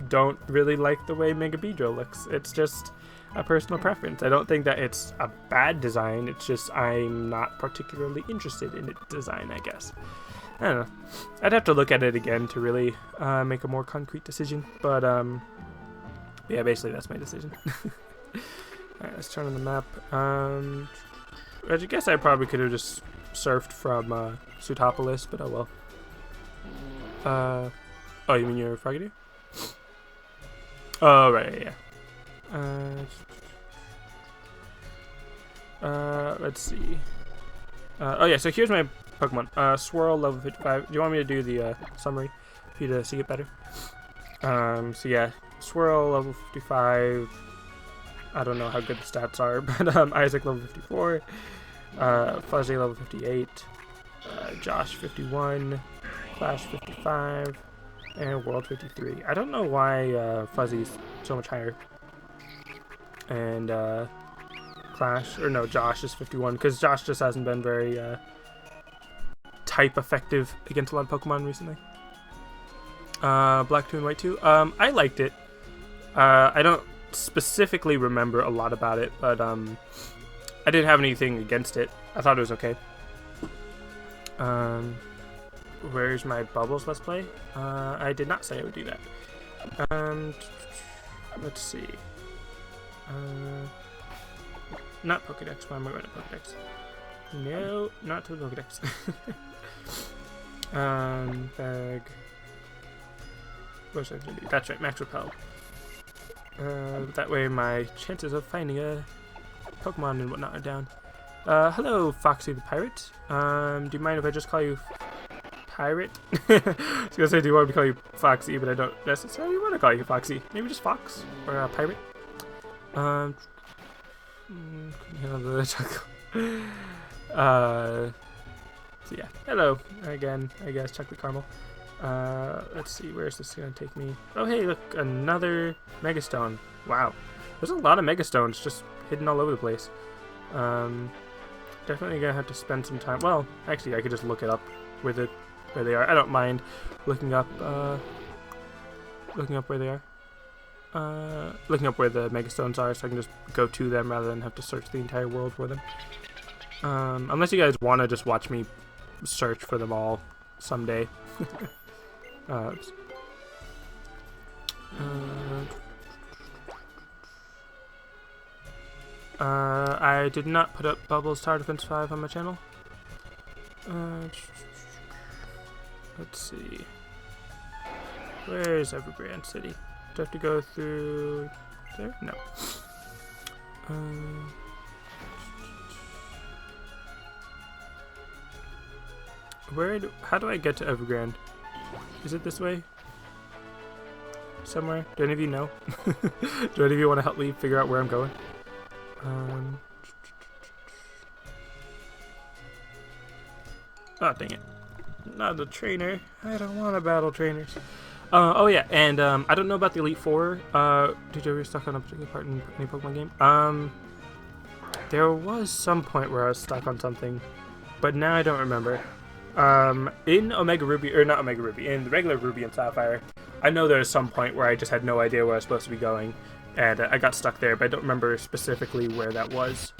Speaker 1: don't really like the way Mega Beedrill looks. It's just a personal preference. I don't think that it's a bad design. It's just I'm not particularly interested in its design, I guess. I don't know. I'd have to look at it again to really make a more concrete decision. But yeah, basically that's my decision. Alright, let's turn on the map. I guess I probably could have just surfed from Sutopolis, but oh well. Oh, you mean your Frogadier? Oh, right, yeah. Let's see. Oh yeah, so here's my Pokemon. Swirl, level 55. Do you want me to do the summary for you to see it better? So yeah, Swirl, level 55. I don't know how good the stats are, but Isaac, level 54. Fuzzy, level 58. Josh, 51. Flash, 55. And World, 53. I don't know why Fuzzy's so much higher. And Clash, or no, Josh is 51, because Josh just hasn't been very type effective against a lot of Pokemon recently. Black 2 and White 2. I liked it. I don't specifically remember a lot about it, but I didn't have anything against it. I thought it was okay. Where's my Bubbles Let's Play? I did not say I would do that. Let's see. Not Pokedex. Why am I going to Pokedex? No, not to the Pokedex. Bag. What was I going to do? That's right, Max Repel. That way my chances of finding a Pokemon and whatnot are down. Hello, Foxy the Pirate. Do you mind if I just call you Pirate? I was gonna say, do you want me to call you Foxy, but I don't necessarily want to call you Foxy. Maybe just Fox or Pirate. So yeah, hello again, I guess. Chocolate caramel. Let's see, where is this gonna take me? Oh hey, look, another Megastone. Wow, there's a lot of Megastones just hidden all over the place. Definitely gonna have to spend some time. Well, actually, I could just look it up where they are. I don't mind looking up where they are. Looking up where the Megastones are, so I can just go to them rather than have to search the entire world for them. Unless you guys want to just watch me search for them all someday. Oops. I did not put up Bubbles Tower Defense 5 on my channel. Let's see. Where's Evergrande City? Do I have to go through there? No. How do I get to Evergrande? Is it this way? Somewhere? Do any of you know? Do any of you want to help me figure out where I'm going? Oh, dang it. Not a trainer. I don't want to battle trainers. Oh yeah, and I don't know about the Elite Four. Did you ever stuck on a particular part in any Pokemon game? There was some point where I was stuck on something, but now I don't remember. In Omega Ruby, or not Omega Ruby, in the regular Ruby and Sapphire, I know there was some point where I just had no idea where I was supposed to be going, and I got stuck there, but I don't remember specifically where that was.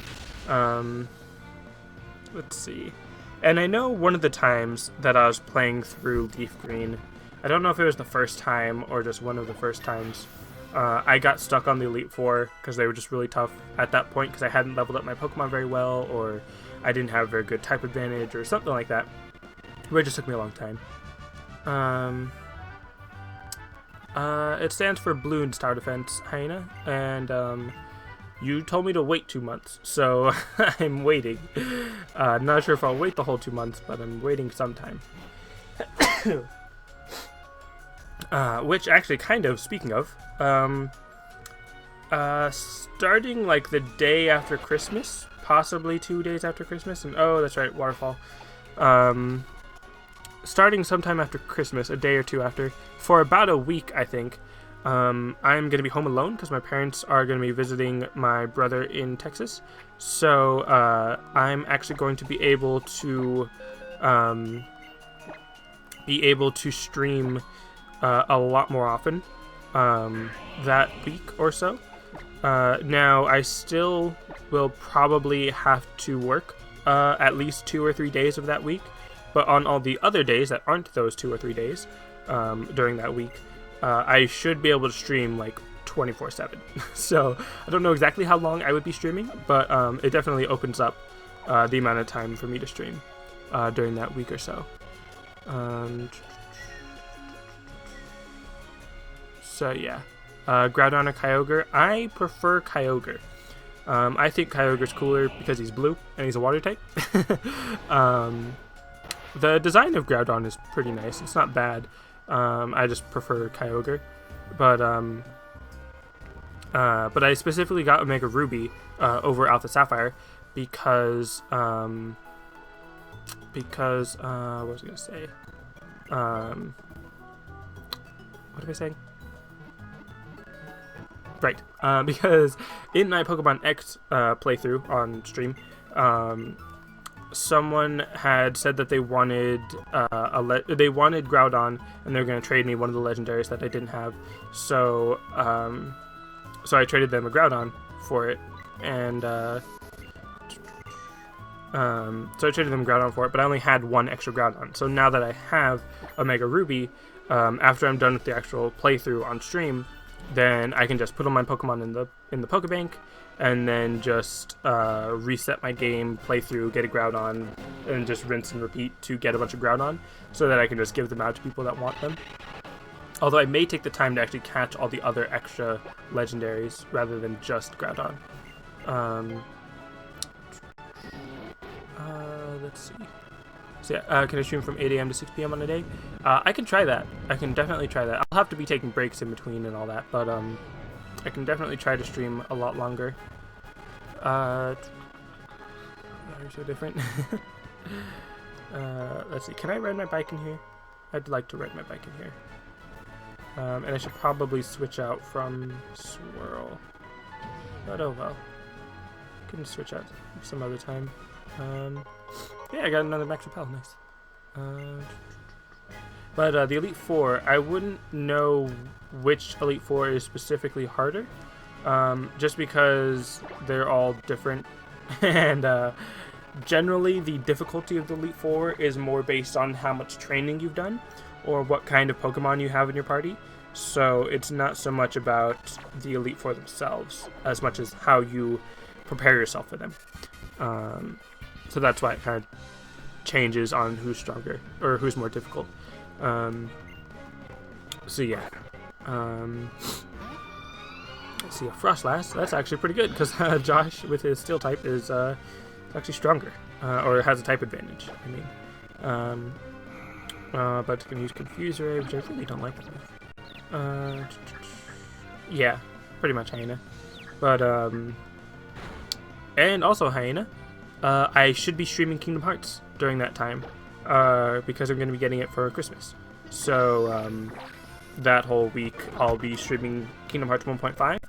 Speaker 1: Let's see. And I know one of the times that I was playing through Leaf Green, I don't know if it was the first time or just one of the first times, I got stuck on the Elite Four because they were just really tough at that point because I hadn't leveled up my Pokemon very well, or I didn't have a very good type advantage or something like that. But it just took me a long time. It stands for Blue and Star Defense, Hyena, and you told me to wait 2 months, so I'm waiting. Not sure if I'll wait the whole 2 months, but I'm waiting sometime. Which actually, kind of, speaking of, starting like the day after Christmas, possibly 2 days after Christmas, and oh, that's right, Waterfall. Starting sometime after Christmas, a day or two after, for about a week, I think, I'm going to be home alone because my parents are going to be visiting my brother in Texas. So I'm actually going to be able to stream a lot more often that week or so. Now, I still will probably have to work at least 2 or 3 days of that week. But on all the other days that aren't those 2 or 3 days during that week, I should be able to stream like 24/7. So I don't know exactly how long I would be streaming, but it definitely opens up the amount of time for me to stream during that week or so. So yeah, Groudon or Kyogre? I prefer Kyogre. I think Kyogre's cooler because he's blue and he's a water type. The design of Groudon is pretty nice. It's not bad. I just prefer Kyogre. But I specifically got Omega Ruby over Alpha Sapphire because what was I gonna say? What am I saying? Right. Because in my Pokemon X playthrough on stream, someone had said that they wanted Groudon, and they were going to trade me one of the legendaries that I didn't have. So so I traded them a Groudon for it, and but I only had one extra Groudon. So now that I have Omega Ruby, after I'm done with the actual playthrough on stream, then I can just put all my Pokemon in the Pokebank, and then just reset my game, play through, get a Groudon, and just rinse and repeat to get a bunch of Groudon, so that I can just give them out to people that want them. Although I may take the time to actually catch all the other extra legendaries rather than just Groudon. Let's see. So yeah, can I stream from 8 AM to 6 PM on a day? I can try that. I can definitely try that. I'll have to be taking breaks in between and all that, but I can definitely try to stream a lot longer. They're so different. Let's see. Can I ride my bike in here? I'd like to ride my bike in here. And I should probably switch out from Swirl. But oh well. I can switch out some other time. Yeah, I got another Max Repel. Nice. But the Elite Four, I wouldn't know which Elite Four is specifically harder, just because they're all different, and generally the difficulty of the Elite Four is more based on how much training you've done, or what kind of Pokemon you have in your party. So it's not so much about the Elite Four themselves, as much as how you prepare yourself for them. So that's why it kind of changes on who's stronger, or who's more difficult. So yeah. Let's see, a Frostlass. That's actually pretty good, because Josh, with his Steel type, is actually stronger, or has a type advantage, I mean. But can use Confuse Ray, which I really don't like. Yeah, pretty much Hyena. But, and also Hyena. I should be streaming Kingdom Hearts during that time, because I'm going to be getting it for Christmas. So, that whole week I'll be streaming Kingdom Hearts 1.5.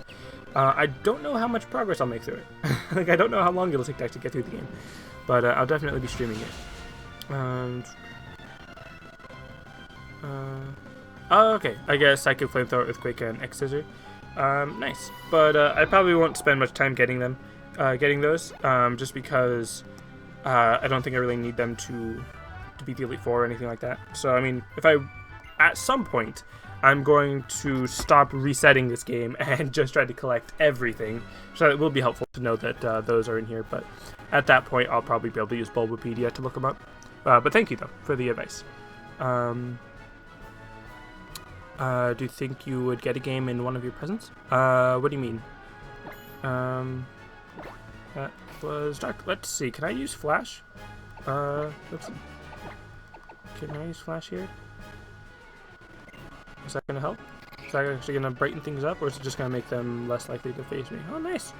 Speaker 1: I don't know how much progress I'll make through it. Like, I don't know how long it'll take to actually get through the game. But I'll definitely be streaming it. Oh, okay. I guess I could Flamethrower, Earthquake, and X-Scissor. Nice. But I probably won't spend much time getting them, getting those, just because I don't think I really need them to beat the Elite Four or anything like that. So I mean, if I at some point I'm going to stop resetting this game and just try to collect everything, so it will be helpful to know that those are in here. But at that point, I'll probably be able to use Bulbapedia to look them up. But thank you though for the advice. Do you think you would get a game in one of your presents? What do you mean? That was dark. Let's see. Can I use Flash? Let's see. Can I use Flash here? Is that gonna help? Is that actually gonna brighten things up, or is it just gonna make them less likely to face me? Oh, nice.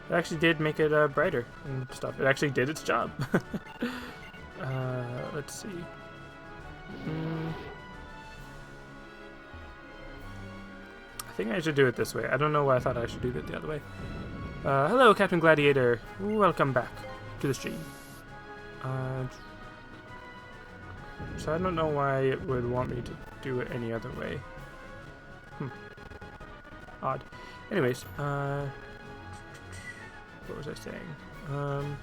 Speaker 1: It actually did make it brighter and stuff. It actually did its job. Let's see. I think I should do it this way. I don't know why I thought I should do it the other way. Hello, Captain Gladiator. Welcome back to the stream. So I don't know why it would want me to do it any other way. Odd. Anyways, what was I saying?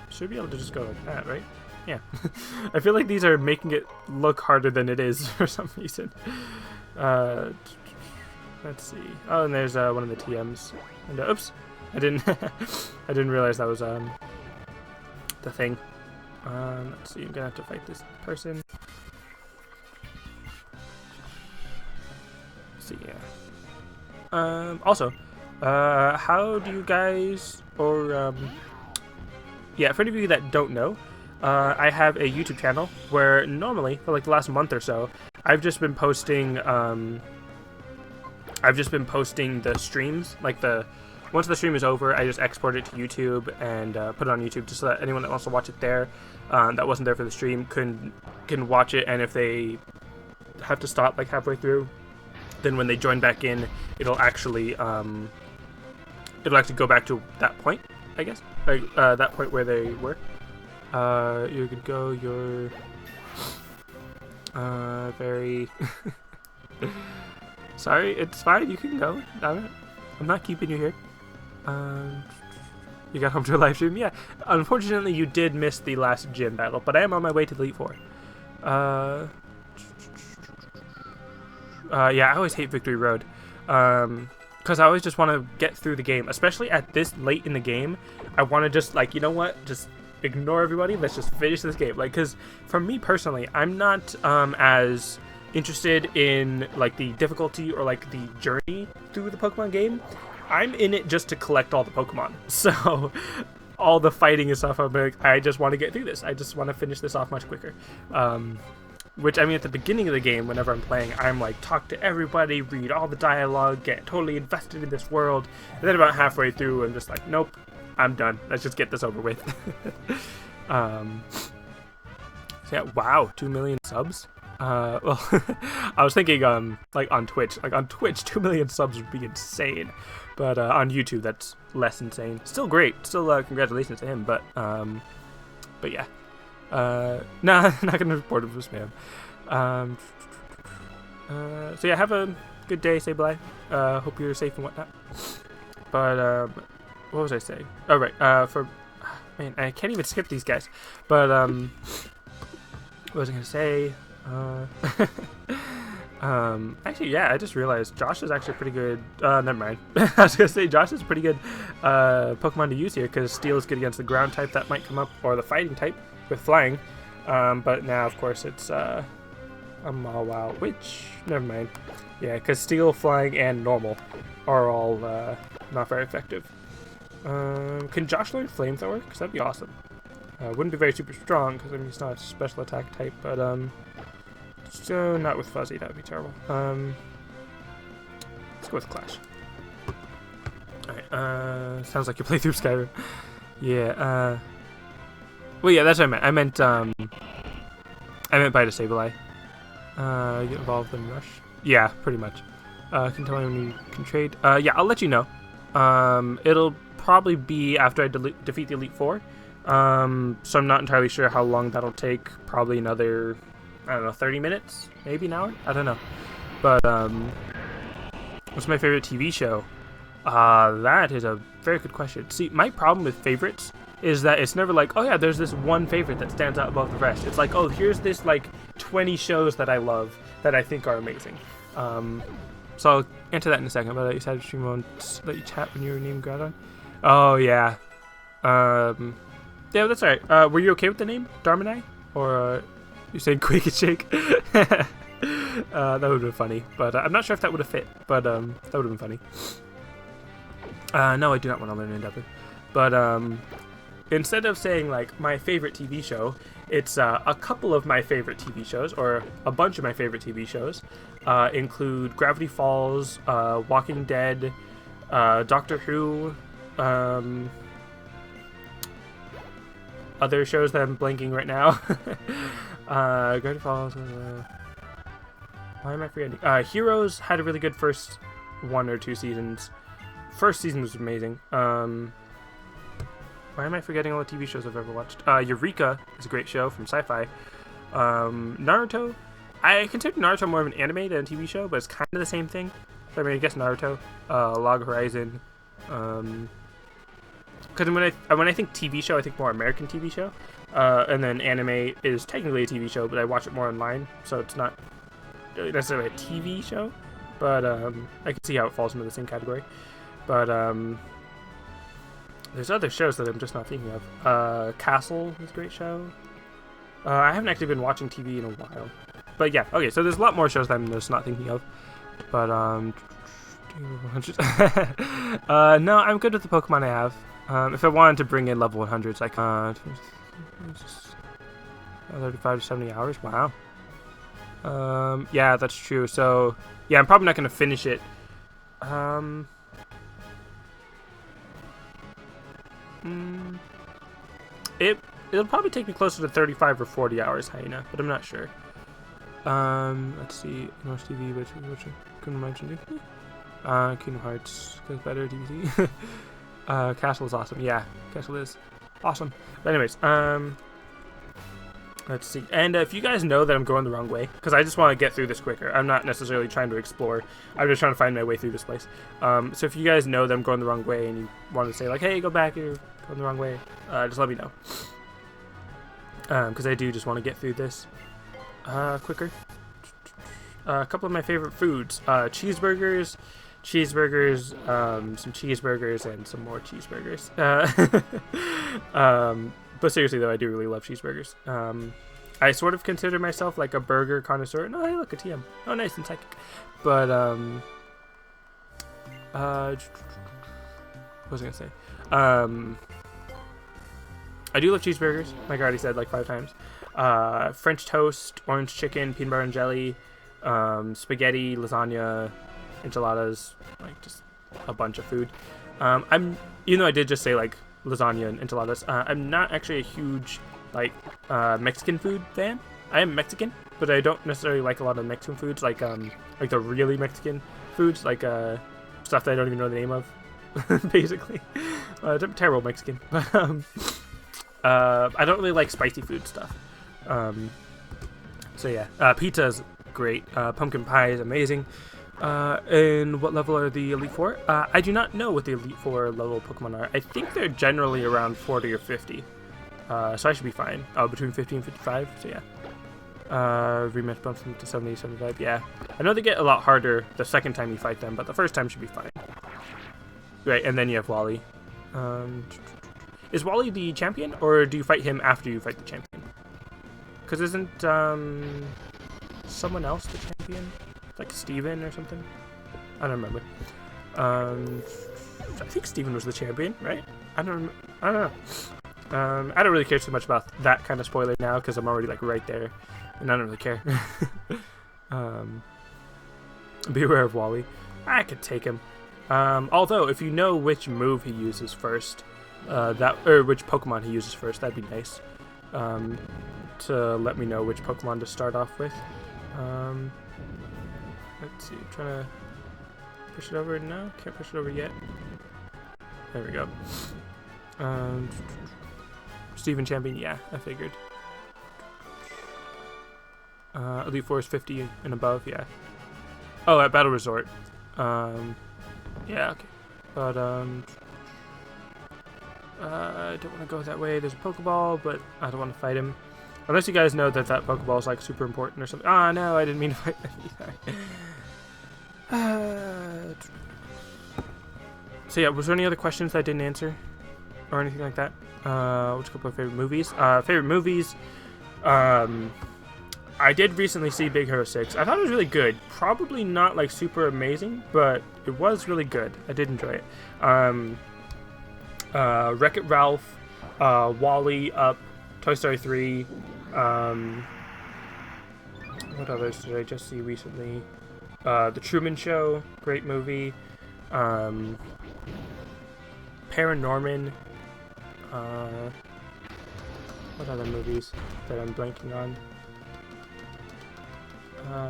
Speaker 1: Should be able to just go like that, right? Yeah. I feel like these are making it look harder than it is for some reason. Let's see. Oh, and there's one of the TMs. And oops, I didn't. I didn't realize that was the thing. Let's see. I'm gonna have to fight this person. Let's see. Yeah. Also, how do you guys yeah, for any of you that don't know, I have a YouTube channel where normally for like the last month or so, I've just been posting the streams. Like once the stream is over, I just export it to YouTube and put it on YouTube just so that anyone that wants to watch it there, that wasn't there for the stream, can watch it. And if they have to stop like halfway through, then when they join back in, it'll actually go back to that point, I guess, like that point where they were. You could go. You're very. Sorry, it's fine. You can go. I'm not keeping you here. You got home to a live stream? Yeah. Unfortunately, you did miss the last gym battle, but I am on my way to the Elite Four. Yeah, I always hate Victory Road. Because I always just want to get through the game, especially at this late in the game. I want to just, like, you know what? Just ignore everybody. Let's just finish this game. Like, because for me personally, I'm not as interested in like the difficulty or like the journey through the Pokemon game. I'm in it just to collect all the Pokemon. So all the fighting and stuff, I'm like, I just want to get through this. I just want to finish this off much quicker. Which, I mean, at the beginning of the game, whenever I'm playing, I'm like, talk to everybody, read all the dialogue, get totally invested in this world. And then about halfway through, I'm just like, nope, I'm done. Let's just get this over with. So yeah, wow, 2 million subs. Well, I was thinking, like on Twitch. Like on Twitch, 2 million subs would be insane. But on YouTube, that's less insane. Still great. Still, congratulations to him. But yeah. Nah, not gonna report him for spam. So yeah, have a good day. Say bye. Hope you're safe and whatnot. But what was I saying? Oh right. Man, I can't even skip these guys. But what was I gonna say? Actually, yeah, I just realized Josh is actually pretty good. Never mind. I was gonna say Josh is pretty good Pokemon to use here because Steel is good against the ground type that might come up, or the fighting type with flying. But now, of course, it's wow, which never mind. Yeah, because Steel, Flying, and Normal are all not very effective. Can Josh learn Flamethrower? Because that'd be awesome. Wouldn't be very super strong because I mean he's not a special attack type, but so not with Fuzzy, that would be terrible. Let's go with Clash. Alright, sounds like you play through Skyrim. Yeah, well yeah, that's what I meant. I meant by Disableeye. Get involved in Rush. Yeah, pretty much. Can tell me when you can trade. Yeah, I'll let you know. It'll probably be after I defeat the Elite Four. So I'm not entirely sure how long that'll take. Probably another, I don't know, 30 minutes? Maybe an hour? I don't know. But, What's my favorite TV show? That is a very good question. See, my problem with favorites is that it's never like, oh yeah, there's this one favorite that stands out above the rest. It's like, oh, here's this like 20 shows that I love that I think are amazing. So I'll answer that in a second, but you said stream won't let you chat when you rename Groudon. Oh yeah. Yeah, that's alright. Were you okay with the name, Darmanai? Or you saying Quake and Shake? That would have been funny, but I'm not sure if that would have fit, but that would have been funny. No, I do not want to learn Endeavor. But instead of saying like my favorite TV show, it's a couple of my favorite TV shows, or a bunch of my favorite TV shows, include Gravity Falls, Walking Dead, Doctor Who, other shows that I'm blanking right now. Gravity Falls. Why am I forgetting? Heroes had a really good first 1 or 2 seasons. First season was amazing. Why am I forgetting all the TV shows I've ever watched? Eureka is a great show from Sci-Fi. Naruto. I consider Naruto more of an anime than a TV show, but it's kind of the same thing. So, I mean, I guess Naruto, Log Horizon. Because when I think TV show, I think more American TV show. And then anime is technically a TV show, but I watch it more online, so it's not really necessarily a TV show. But I can see how it falls into the same category. But there's other shows that I'm just not thinking of. Castle is a great show. I haven't actually been watching TV in a while. But yeah, okay, so there's a lot more shows that I'm just not thinking of. But, no, I'm good with the Pokemon I have. If I wanted to bring in level 100s, like, 35 to 70 hours, wow. Yeah, that's true, so, yeah, I'm probably not going to finish it. It'll probably take me closer to 35 or 40 hours, Hyena, but I'm not sure. Let's see, North TV, which I couldn't mention. Kingdom Hearts goes better, DBZ. Castle is awesome. Yeah, Castle is awesome. But anyways, let's see. And if you guys know that I'm going the wrong way, because I just want to get through this quicker. I'm not necessarily trying to explore. I'm just trying to find my way through this place. So if you guys know that I'm going the wrong way and you want to say like, hey, go back, you're going the wrong way, just let me know. Because I do just want to get through this quicker. A couple of my favorite foods. Cheeseburgers, some cheeseburgers, and some more cheeseburgers. But seriously though, I do really love cheeseburgers. I sort of consider myself like a burger connoisseur. No, hey, look, a TM. Oh, nice and psychic. But what was I gonna say? I do love cheeseburgers, like I already said like 5 times. French toast, orange chicken, peanut butter and jelly, spaghetti, lasagna, enchiladas, like just a bunch of food. Even though I did just say like lasagna and enchiladas, I'm not actually a huge like Mexican food fan. I am Mexican, but I don't necessarily like a lot of Mexican foods, like the really Mexican foods, like stuff that I don't even know the name of, basically. I'm terrible Mexican, but I don't really like spicy food stuff. So yeah, pizza is great. Pumpkin pie is amazing. And what level are the Elite Four? I do not know what the Elite Four level Pokemon are. I think they're generally around 40 or 50. So I should be fine. Between 50 and 55, so yeah. Rematch bumps them to 70, 75, yeah. I know they get a lot harder the second time you fight them, but the first time should be fine. Right, and then you have Wally. Is Wally the champion, or do you fight him after you fight the champion? Because isn't someone else the champion? Like Steven or something? I don't remember. I think Steven was the champion, right? I don't know. I don't really care too much about that kind of spoiler now because I'm already like right there, and I don't really care. Beware of Wally. I could take him. Although if you know which move he uses first, which Pokemon he uses first, that'd be nice. To let me know which Pokemon to start off with. Let's see, I'm trying to push it over. No, can't push it over yet. There we go. Steven Champion, yeah, I figured. Elite Four is 50 and above, yeah. Oh, at Battle Resort. Yeah, okay. But, I don't want to go that way. There's a Pokeball, but I don't want to fight him. Unless you guys know that that Pokeball is, like, super important or something. Ah, no, I didn't mean to fight that. So, yeah, was there any other questions that I didn't answer? Or anything like that? What's a couple of favorite movies? Favorite movies, I did recently see Big Hero 6. I thought it was really good. Probably not, like, super amazing, but it was really good. I did enjoy it. Wreck-It Ralph, WALL-E, Up, Toy Story 3, what others did I just see recently? The Truman Show, great movie. Paranorman. What other movies that I'm blanking on?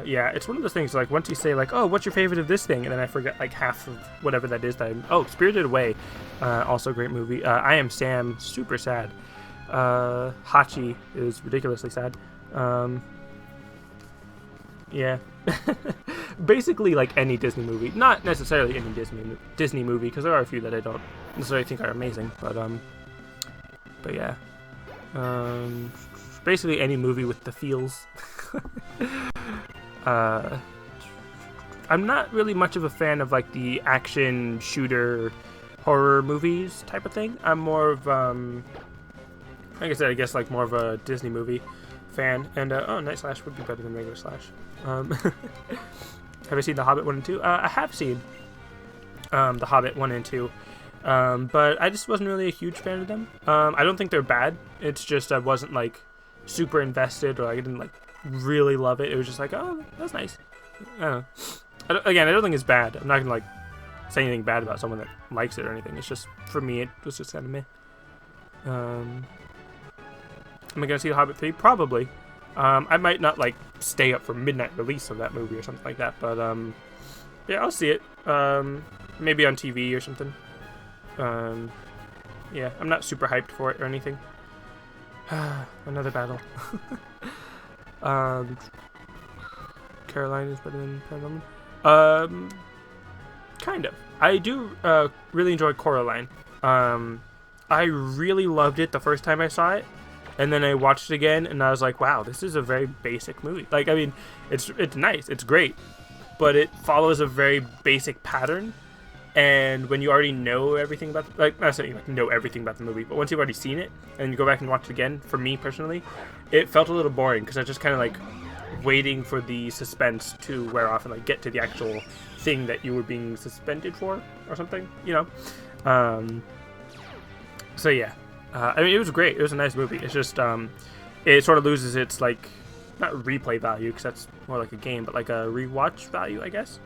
Speaker 1: Yeah, it's one of those things, like, once you say, like, oh, what's your favorite of this thing? And then I forget, like, half of whatever that is that I'm... Oh, Spirited Away, also a great movie. I Am Sam, super sad. Hachi is ridiculously sad. Yeah. Basically, like, any Disney movie. Not necessarily any Disney movie, because there are a few that I don't necessarily think are amazing, but yeah. Basically any movie with the feels. I'm not really much of a fan of, like, the action shooter horror movies type of thing. I'm more of, like I said, I guess, like, more of a Disney movie fan. And, oh, Night Slash would be better than regular Slash. Have I seen The Hobbit 1 and 2? I have seen The Hobbit 1 and 2. But I just wasn't really a huge fan of them. I don't think they're bad. It's just I wasn't, like, super invested, or I didn't, like, really love it. It was just like, oh, that's nice. I don't know. Again, I don't think it's bad. I'm not gonna, like, say anything bad about someone that likes it or anything. It's just, for me, it was just kind of meh. Am I gonna see The Hobbit 3? Probably. I might not, like, stay up for midnight release of that movie or something like that, but yeah, I'll see it. Maybe on TV or something. Yeah, I'm not super hyped for it or anything. Another battle. Caroline is better than Paranorman. Kind of. I do really enjoy Coraline. I really loved it the first time I saw it, and then I watched it again, and I was like, wow, this is a very basic movie. Like, I mean, it's nice, it's great, but it follows a very basic pattern. And when you already know everything about, like, not saying like know everything about the movie, but once you've already seen it and you go back and watch it again, for me personally, it felt a little boring because I was just kind of like waiting for the suspense to wear off and, like, get to the actual thing that you were being suspended for or something, you know. So yeah, I mean, it was great. It was a nice movie. It's just it sort of loses its, like, not replay value because that's more like a game, but like a rewatch value, I guess.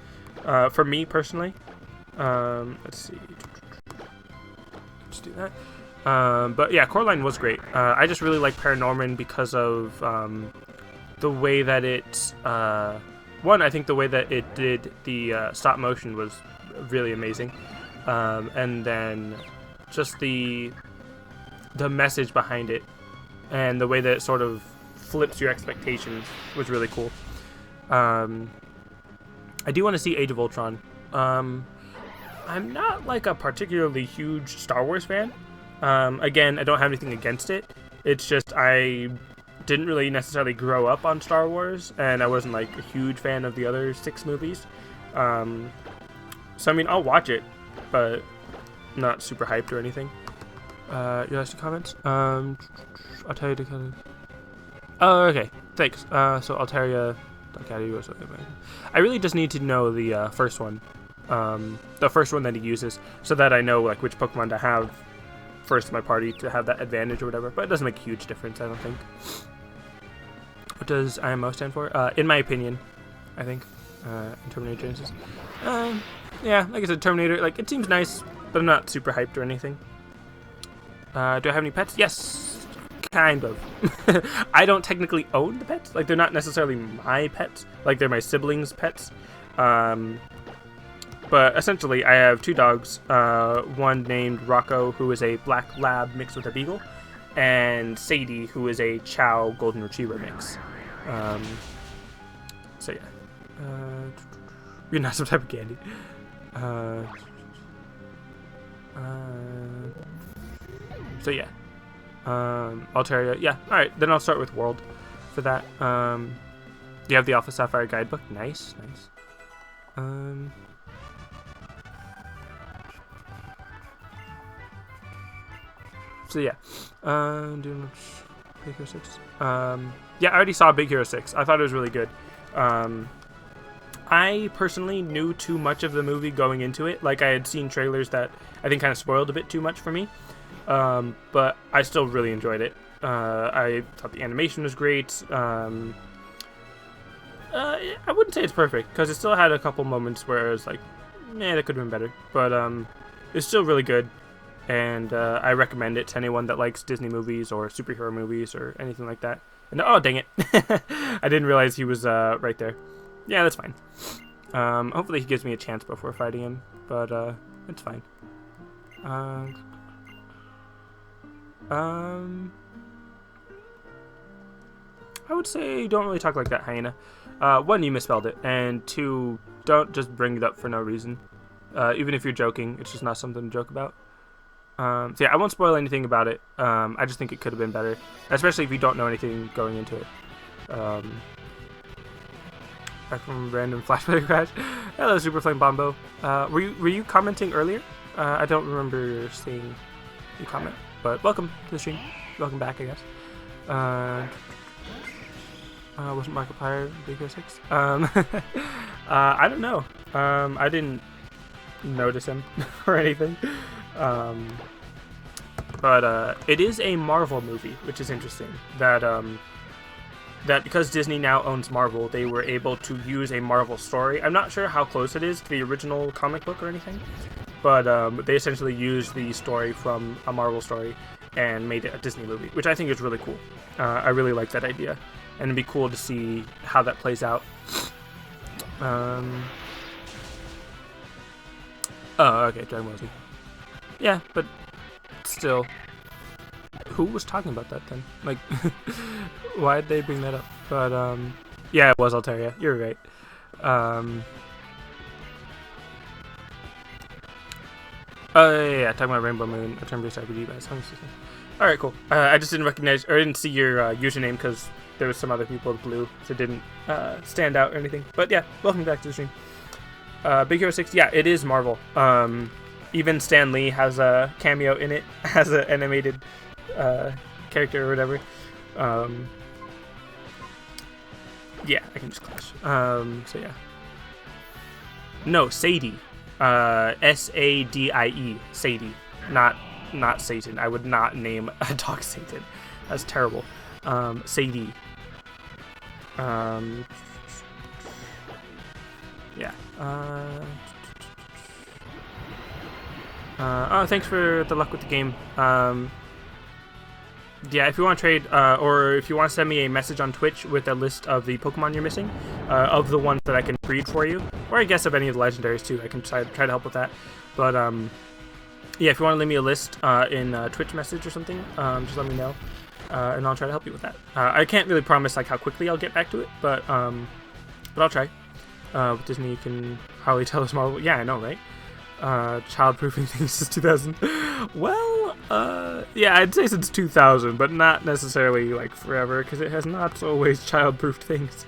Speaker 1: For me personally. Let's see. Let's do that. But yeah, Coraline was great. I just really like Paranorman because of the way that it. One, I think the way that it did the stop motion was really amazing, and then just the message behind it and the way that it sort of flips your expectations was really cool. I do want to see Age of Ultron. I'm not, like, a particularly huge Star Wars fan. Again, I don't have anything against it. It's just I didn't really necessarily grow up on Star Wars, and I wasn't, like, a huge fan of the other 6 movies. So, I mean, I'll watch it, but not super hyped or anything. You guys have comments? I'll tell you to kind of... Oh, okay. Thanks. So Altaria... I really just need to know the first one. The first one that he uses, so that I know, like, which Pokemon to have first in my party to have that advantage or whatever. But it doesn't make a huge difference, I don't think. What does IMO stand for? In my opinion, I think. In Terminator Genesis. Yeah, like I said, Terminator, like, it seems nice, but I'm not super hyped or anything. Do I have any pets? Yes, kind of. I don't technically own the pets. Like, they're not necessarily my pets. Like, they're my siblings' pets. But essentially, I have 2 dogs. One named Rocco, who is a black lab mixed with a beagle, and Sadie, who is a Chow golden retriever mix. So yeah. You're not some type of candy. So yeah. Altaria. Yeah. All right. Then I'll start with World for that. You have the Alpha Sapphire guidebook. Nice. So yeah. Doing Big Hero 6. Yeah, I already saw Big Hero 6. I thought it was really good. I personally knew too much of the movie going into it. Like, I had seen trailers that I think kind of spoiled a bit too much for me. But I still really enjoyed it. I thought the animation was great. I wouldn't say it's perfect, because it still had a couple moments where I was like, that could have been better. But it's still really good. And I recommend it to anyone that likes Disney movies or superhero movies or anything like that. And oh, dang it. I didn't realize he was right there. Yeah, that's fine. Hopefully he gives me a chance before fighting him, but it's fine. I would say don't really talk like that, Hyena. One, you misspelled it, and two, don't just bring it up for no reason. Even if you're joking, it's just not something to joke about. So yeah, I won't spoil anything about it. I just think it could have been better, especially if you don't know anything going into it. Back from random flashback crash. Hello, Super Flame Bombo. Were you commenting earlier? I don't remember seeing you comment, but welcome to the stream. Welcome back, I guess. Wasn't Markiplier Big Hero 6? I don't know. I didn't notice him or anything. But it is a Marvel movie, which is interesting. That because Disney now owns Marvel, they were able to use a Marvel story. I'm not sure how close it is to the original comic book or anything, but they essentially used the story from a Marvel story and made it a Disney movie, which I think is really cool. I really like that idea, and it'd be cool to see how that plays out. Oh, okay, Dragon Ball Z. Yeah, but still, who was talking about that then? Like, why'd they bring that up? But, yeah, it was Altaria. You're right. Yeah, talking about Rainbow Moon, a turn-based RPG, but alright, cool. I just didn't recognize, or I didn't see your username because there was some other people with blue, so it didn't stand out or anything. But yeah, welcome back to the stream. Big Hero 6, yeah, it is Marvel. Even Stan Lee has a cameo in it as an animated character or whatever. Yeah, I can just clash. So yeah. No, Sadie. S-A-D-I-E. Sadie. Not Satan. I would not name a dog Satan. That's terrible. Sadie. Yeah. Oh, thanks for the luck with the game. Yeah, if you want to trade, or if you want to send me a message on Twitch with a list of the Pokemon you're missing, of the ones that I can breed for you, or I guess of any of the legendaries too, I can try to help with that. But yeah, if you want to leave me a list in Twitch message or something, just let me know, and I'll try to help you with that. I can't really promise like how quickly I'll get back to it, but I'll try. With Disney, you can hardly tell us Marvel. Yeah, I know, right? Child-proofing things since 2000. Well, yeah, I'd say since 2000, but not necessarily like forever, because it has not always child-proofed things.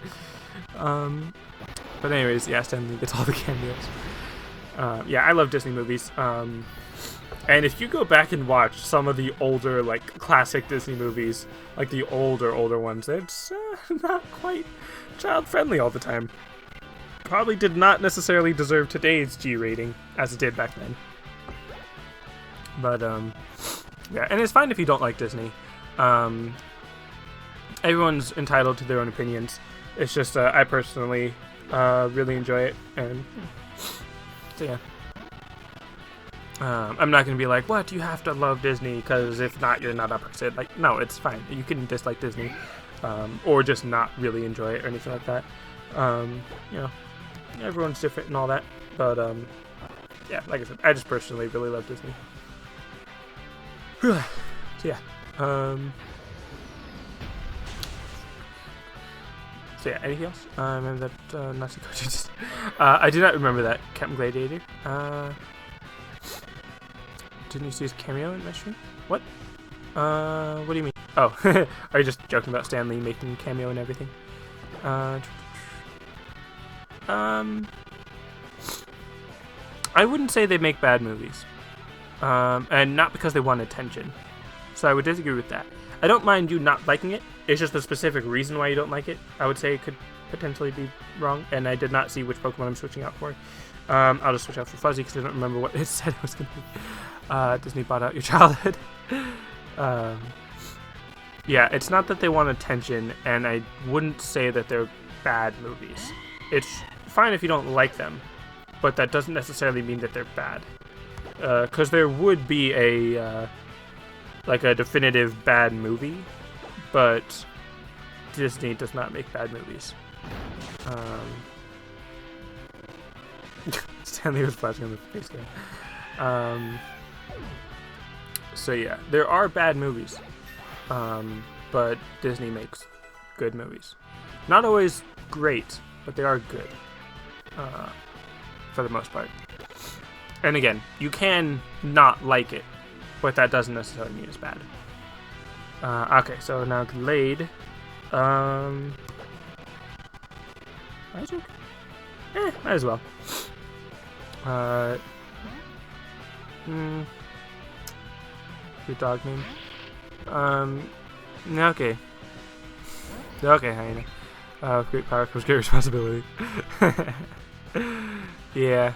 Speaker 1: But anyways, yeah, Stan Lee gets all the cameos. Yeah, I love Disney movies. And if you go back and watch some of the older, like, classic Disney movies, like the older ones, it's not quite child-friendly all the time. Probably did not necessarily deserve today's G rating as it did back then. But yeah, and it's fine if you don't like Disney. Everyone's entitled to their own opinions. It's just I personally really enjoy it, and so yeah. I'm not gonna be like, what, you have to love Disney because if not, you're not a person. Like, no, it's fine. You can dislike Disney, or just not really enjoy it or anything like that. You know. Everyone's different and all that, but yeah, like I said, I just personally really love Disney. So yeah, So yeah, anything else? I remember that Nazi cartoons. I do not remember that Captain Gladiator. Didn't you see his cameo in my stream? What? What do you mean? Oh, are you just joking about Stan Lee making cameo and everything? I wouldn't say they make bad movies. And not because they want attention. So I would disagree with that. I don't mind you not liking it. It's just the specific reason why you don't like it. I would say it could potentially be wrong. And I did not see which Pokemon I'm switching out for. I'll just switch out for Fuzzy because I don't remember what it said it was going to be. Disney bought out your childhood. Yeah, it's not that they want attention, and I wouldn't say that they're bad movies. It's fine if you don't like them, but that doesn't necessarily mean that they're bad. Because there would be a like a definitive bad movie, but Disney does not make bad movies. Stanley was flashing on the face cam. So yeah, there are bad movies, but Disney makes good movies. Not always great, but they are good, for the most part. And again, you can not like it, but that doesn't necessarily mean it's bad. Okay, so now Glade. Magic? Might as well. Your dog name? Okay. Okay, Hyena. Great power comes great responsibility. Yeah.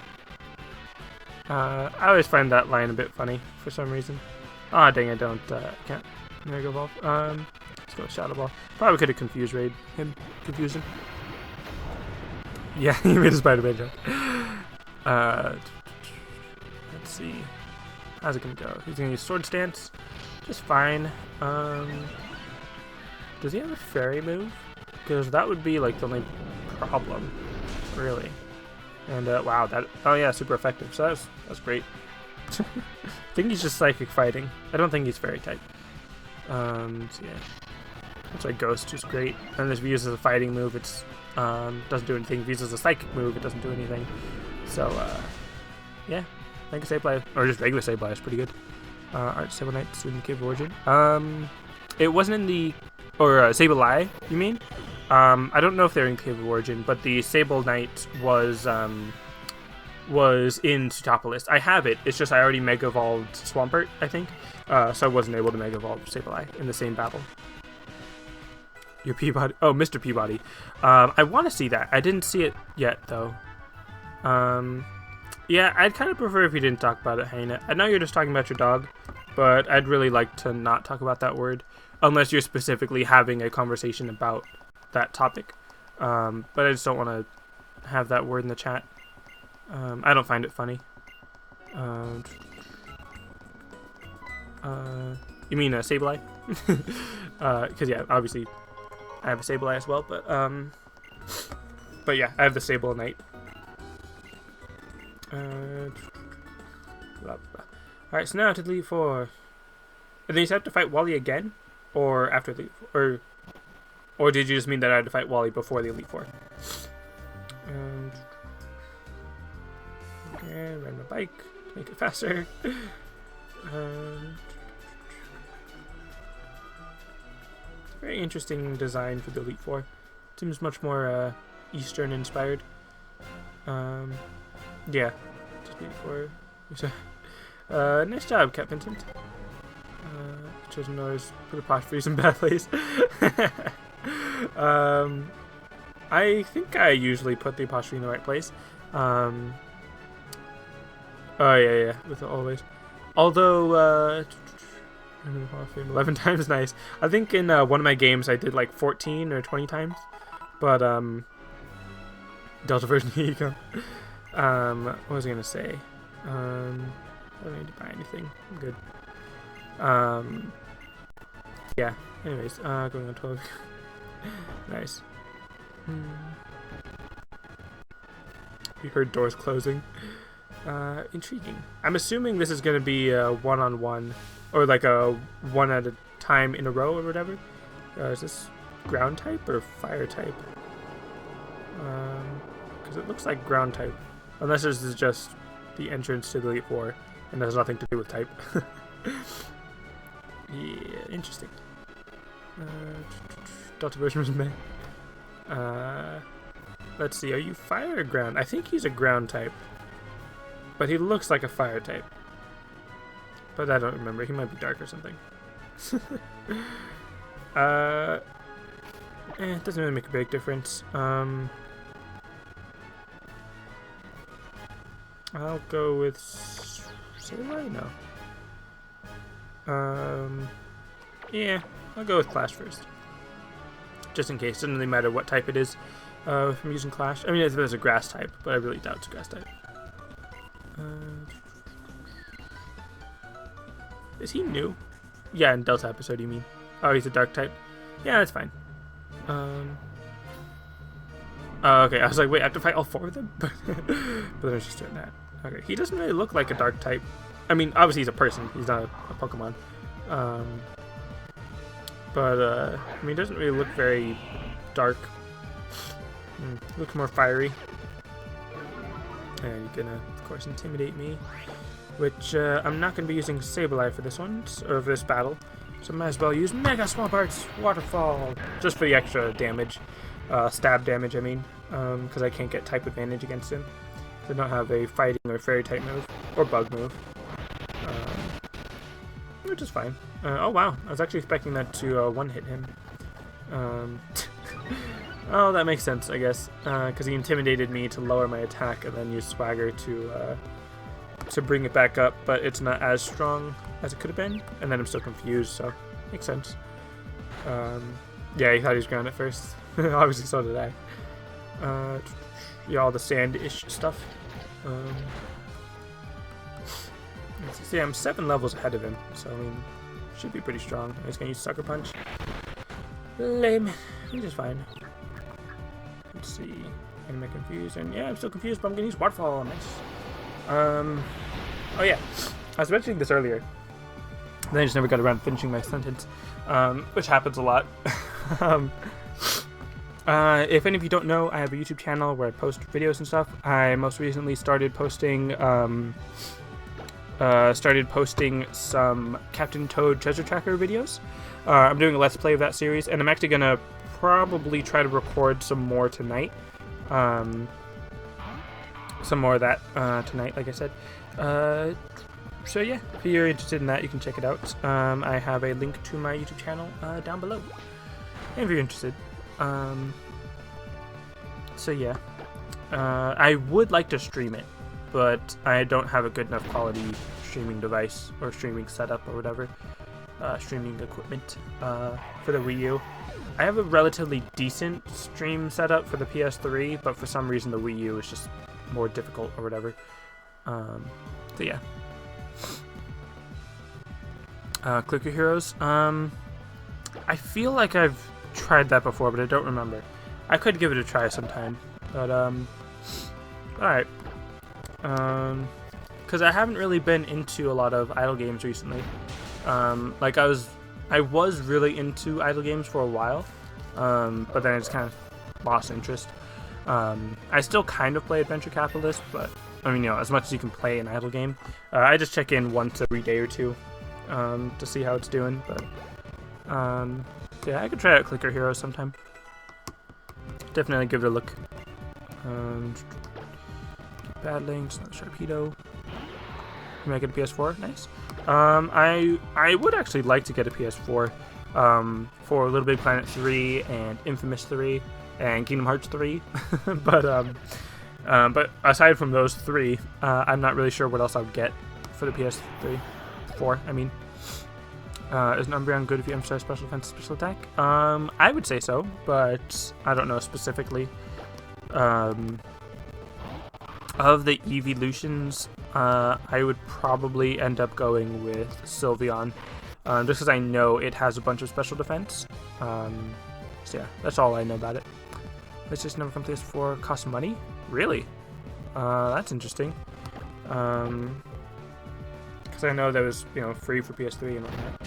Speaker 1: I always find that line a bit funny for some reason. Ah, dang, I can't Mega Evolve. Let's go Shadow Ball. Probably could have confused him. Yeah, he made a Spider-Man joke. Let's see. How's it gonna go? He's gonna use Sword Stance. Just fine. Does he have a Fairy move? Because that would be like the only problem, really. And wow, oh yeah, super effective. So that's great. I think he's just Psychic fighting. I don't think he's Fairy type. So yeah, that's why Ghost is great. And if he uses a fighting move, it's doesn't do anything. If he uses a Psychic move, it doesn't do anything. So yeah, I think Sableye, or just regular Sableye is pretty good. Alright, Sable Knight's in the Cave of Origin. It wasn't in the, or Sableye, you mean? I don't know if they're in Cave of Origin, but the Sable Knight was in Pseudopolis. I have it. It's just I already Mega Evolved Swampert, I think. So I wasn't able to Mega Evolve Sableye in the same battle. Your Peabody. Oh, Mr. Peabody. I want to see that. I didn't see it yet, though. Yeah, I'd kind of prefer if you didn't talk about it, Hyena. I know you're just talking about your dog, but I'd really like to not talk about that word, unless you're specifically having a conversation about that topic. But I just don't want to have that word in the chat. I don't find it funny. You mean Sableye? Because yeah, obviously I have a Sableye as well, but yeah, I have the Sable Knight. Alright, so now to Elite 4. And then you have to fight Wally again? Or after the or did you just mean that I had to fight Wally before the Elite Four? Okay, ride my bike to make it faster. Very interesting design for the Elite Four. Seems much more Eastern inspired. Yeah, just before. Nice job, Cat Vincent. Chosen noise, put apostrophes in bad place. I think I usually put the apostrophe in the right place. Oh yeah, with the always. Although, 11 times, nice. I think in one of my games I did like 14 or 20 times, but Delta version, here you go. What was I gonna say? I don't need to buy anything. I'm good. Yeah. Anyways, going on 12. Nice. You heard doors closing. Intriguing. I'm assuming this is gonna be a one-on-one, or like a one at a time in a row or whatever. Is this ground type or fire type? Because it looks like ground type. Unless this is just the entrance to the Elite Four and has nothing to do with type. Yeah, interesting. Delta version was May. Let's see, are you fire or ground? I think he's a ground type. But he looks like a fire type. But I don't remember. He might be dark or something. It doesn't really make a big difference. I'll go with Sailor? No. Yeah, I'll go with Clash first. Just in case. Doesn't really matter what type it is if I'm using Clash. I mean, if there's a grass type, but I really doubt it's a grass type. Is he new? Yeah, in Delta episode, you mean? Oh, he's a dark type? Yeah, that's fine. Okay, I was like, wait, I have to fight all 4 of them? But I was just doing that. Okay, he doesn't really look like a dark type. I mean, obviously he's a person. He's not a Pokemon. I mean, he doesn't really look very dark. He looks more fiery. And you're gonna, of course, intimidate me. Which, I'm not gonna be using Sableye for this one, or for this battle. So I might as well use Mega Small Parts Waterfall. Just for the extra damage. Stab damage, I mean. Because I can't get type advantage against him. I don't have a fighting or fairy type move. Or bug move. Which is fine. Oh wow, I was actually expecting that to one-hit him. Oh, that makes sense, I guess. Because he intimidated me to lower my attack and then use Swagger to bring it back up, but it's not as strong as it could have been. And then I'm still confused, so makes sense. Yeah, he thought he was ground at first. Obviously, so did I. Yeah, all the sand-ish stuff. See, I'm 7 levels ahead of him, so I mean, should be pretty strong. I'm just gonna use Sucker Punch. Lame. Which is fine. Let's see. Am I confused? And yeah, I'm still confused, but I'm gonna use Waterfall. Nice. Oh yeah, I was mentioning this earlier. Then I just never got around to finishing my sentence, which happens a lot. If any of you don't know, I have a YouTube channel where I post videos and stuff. I most recently started posting some Captain Toad Treasure Tracker videos. I'm doing a Let's Play of that series, and I'm actually gonna probably try to record some more tonight. Some more of that tonight, like I said. So yeah, if you're interested in that, you can check it out. I have a link to my YouTube channel down below, if you're interested. So yeah, I would like to stream it, but I don't have a good enough quality streaming device or streaming setup or whatever, streaming equipment for the Wii U. I have a relatively decent stream setup for the PS3, but for some reason the Wii U is just more difficult or whatever. So yeah. Click Your Heroes. I feel like I've tried that before, but I don't remember. I could give it a try sometime, but alright. Because I haven't really been into a lot of idle games recently. Like I was really into idle games for a while, but then I just kind of lost interest. I still kind of play Adventure Capitalist, but I mean, you know, as much as you can play an idle game. I just check in once every day or two to see how it's doing, but yeah, I could try out Clicker Heroes sometime. Definitely give it a look. Battling, it's not Sharpedo. You might get a PS4, nice. I would actually like to get a PS4 for Little Big Planet 3 and Infamous 3 and Kingdom Hearts 3, but aside from those 3, I'm not really sure what else I would get for the PS4. I mean, is an Umbreon good if you emphasize special defense, special attack? I would say so, but I don't know specifically. Of the evolutions, I would probably end up going with Sylveon, just because I know it has a bunch of special defense. So yeah, that's all I know about it. Let's just never come to this for cost money? Really? That's interesting. Because I know that was, you know, free for PS3 and whatnot.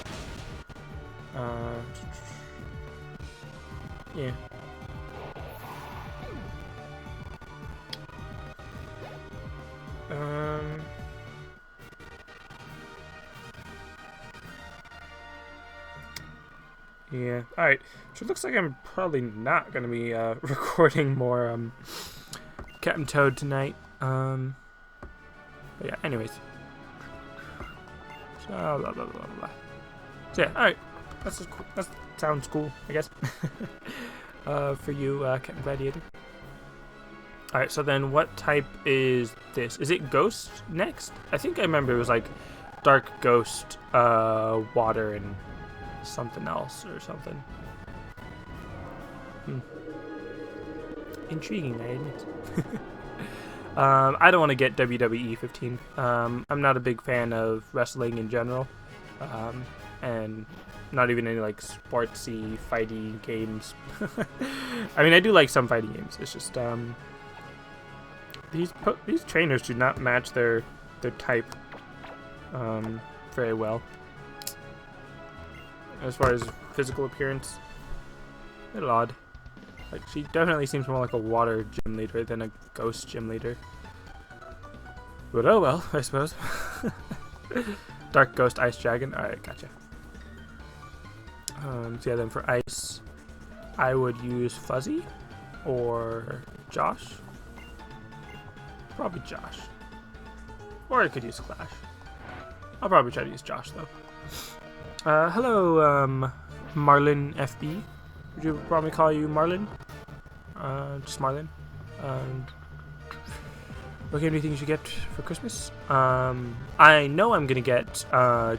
Speaker 1: Yeah. Yeah. All right. So it looks like I'm probably not gonna be recording more Captain Toad tonight. But yeah. Anyways. So blah blah blah blah blah. So yeah. All right. That's cool. That sounds cool, I guess. For you, Captain Gladiator. All right. So then, what type is this? Is it Ghost next? I think I remember it was like Dark Ghost, Water, and something else or something. Intriguing, I admit. I don't want to get WWE 15. I'm not a big fan of wrestling in general, and not even any like sportsy fighting games. I mean, I do like some fighting games. It's just these trainers do not match their type very well. As far as physical appearance, a little odd. Like, she definitely seems more like a water gym leader than a ghost gym leader. But oh well, I suppose. Dark Ghost Ice Dragon. Alright, gotcha. So yeah, then for ice, I would use Fuzzy or Josh. Probably Josh. Or I could use Clash. I'll probably try to use Josh though. Hello, Marlin FB. Would you probably call you Marlin? Just Marlin. What game do you think you should get for Christmas? I know I'm gonna get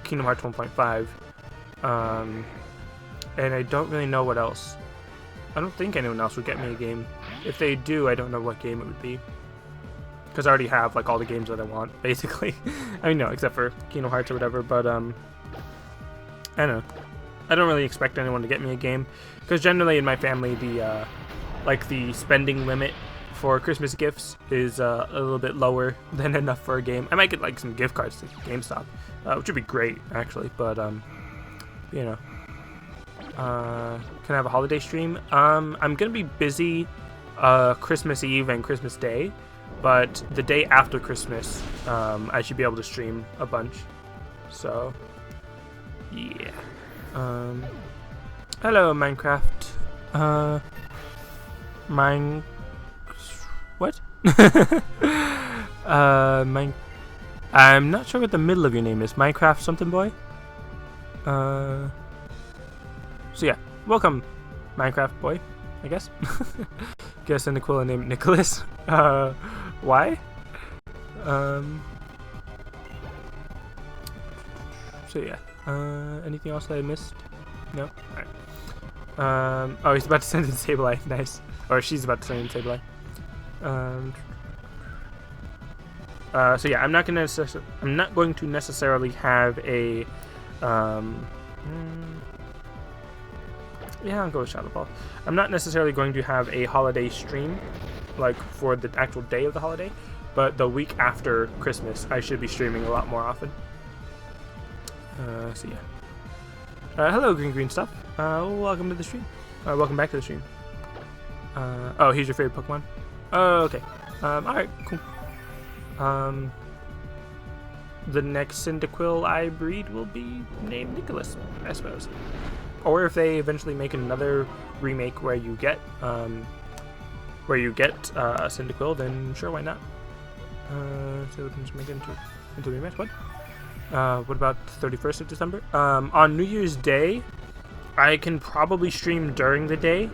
Speaker 1: Kingdom Hearts 1.5. And I don't really know what else. I don't think anyone else would get me a game. If they do, I don't know what game it would be. Because I already have like all the games that I want, basically. I mean, no, except for Kingdom Hearts or whatever. But I don't know. I don't really expect anyone to get me a game, because generally in my family the spending limit for Christmas gifts is a little bit lower than enough for a game. I might get like some gift cards to GameStop, which would be great actually. But you know, can I have a holiday stream? I'm gonna be busy Christmas Eve and Christmas Day, but the day after Christmas I should be able to stream a bunch. So yeah. Hello, Minecraft. What? I'm not sure what the middle of your name is. Minecraft something boy? So yeah, welcome, Minecraft boy, I guess. Guess in the cool name Nicholas. Why? So yeah. Anything else that I missed? No? Alright. Oh, he's about to send in Sableye. Nice. Or she's about to send in Sableye. So yeah, I'm not going to necessarily have a yeah, I'll go with Shadow Ball. I'm not necessarily going to have a holiday stream like for the actual day of the holiday, but the week after Christmas I should be streaming a lot more often. So yeah. Hello, green stuff. Welcome to the stream. Welcome back to the stream. Oh, he's your favorite Pokemon? Oh, okay. Alright, cool. The next Cyndaquil I breed will be named Nicholas, I suppose. Or if they eventually make another remake where you get Cyndaquil, then sure, why not? So we can just make it into a rematch. What? What about the 31st of December? On New Year's Day, I can probably stream during the day,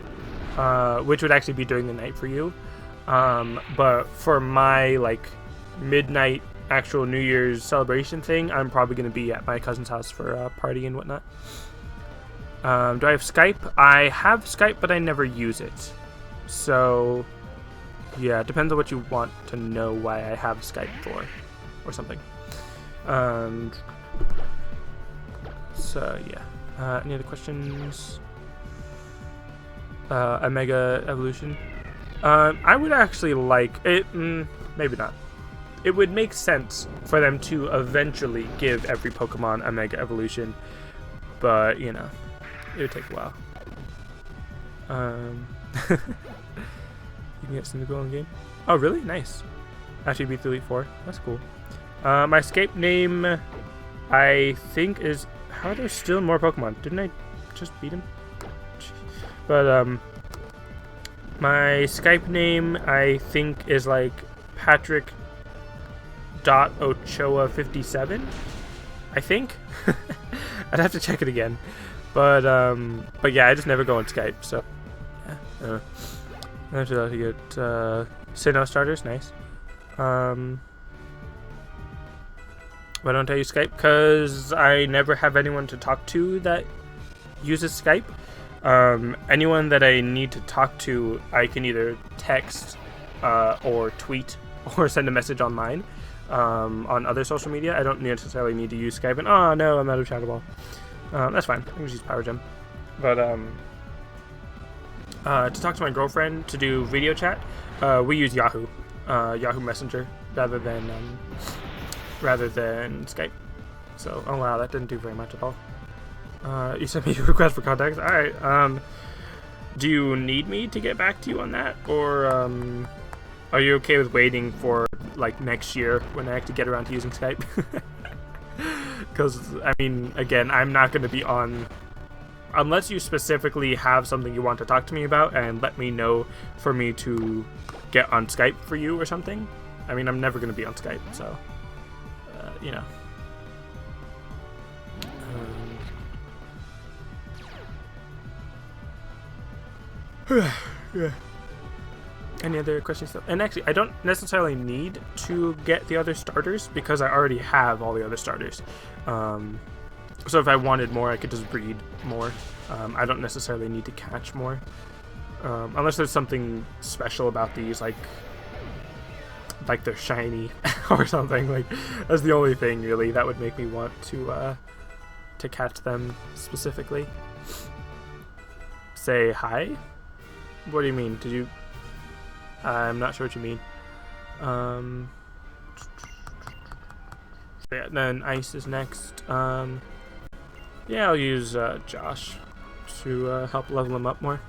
Speaker 1: which would actually be during the night for you. But for my like midnight actual New Year's celebration thing, I'm probably going to be at my cousin's house for a party and whatnot. Do I have Skype? I have Skype, but I never use it. So yeah, it depends on what you want to know why I have Skype for, or something. So yeah. Any other questions? A Mega Evolution. I would actually like it. Maybe not. It would make sense for them to eventually give every Pokemon a Mega Evolution, but you know, it would take a while. You can get Cyndaquil in game. Oh, really? Nice. Actually beat the Elite Four. That's cool. My escape name, I think, is... How are there still more Pokemon? Didn't I just beat him? But my Skype name I think is like Patrick.Ochoa57. I think. I'd have to check it again. But yeah, I just never go on Skype, so yeah. I have to get Sinnoh starters, nice. Why don't I use Skype? Because I never have anyone to talk to that uses Skype. Anyone that I need to talk to, I can either text or tweet or send a message online on other social media. I don't necessarily need to use Skype. And oh no, I'm out of Chatterball. That's fine. I can just use Power Gem. But to talk to my girlfriend to do video chat, we use Yahoo Messenger rather than Skype. So oh wow, that didn't do very much at all. You sent me a request for contacts. All right. Do you need me to get back to you on that, or are you okay with waiting for like next year when I actually get around to using Skype? Because I mean, again, I'm not going to be on unless you specifically have something you want to talk to me about and let me know for me to get on Skype for you or something. I mean, I'm never going to be on Skype, so you know. Yeah. Any other questions? And actually, I don't necessarily need to get the other starters because I already have all the other starters. So if I wanted more, I could just breed more. I don't necessarily need to catch more. Unless there's something special about these, like they're shiny or something. Like that's the only thing really that would make me want to catch them specifically. Say hi? What do you mean? Did you... I'm not sure what you mean. Yeah, then Ice is next. Yeah, I'll use Josh to help level him up more.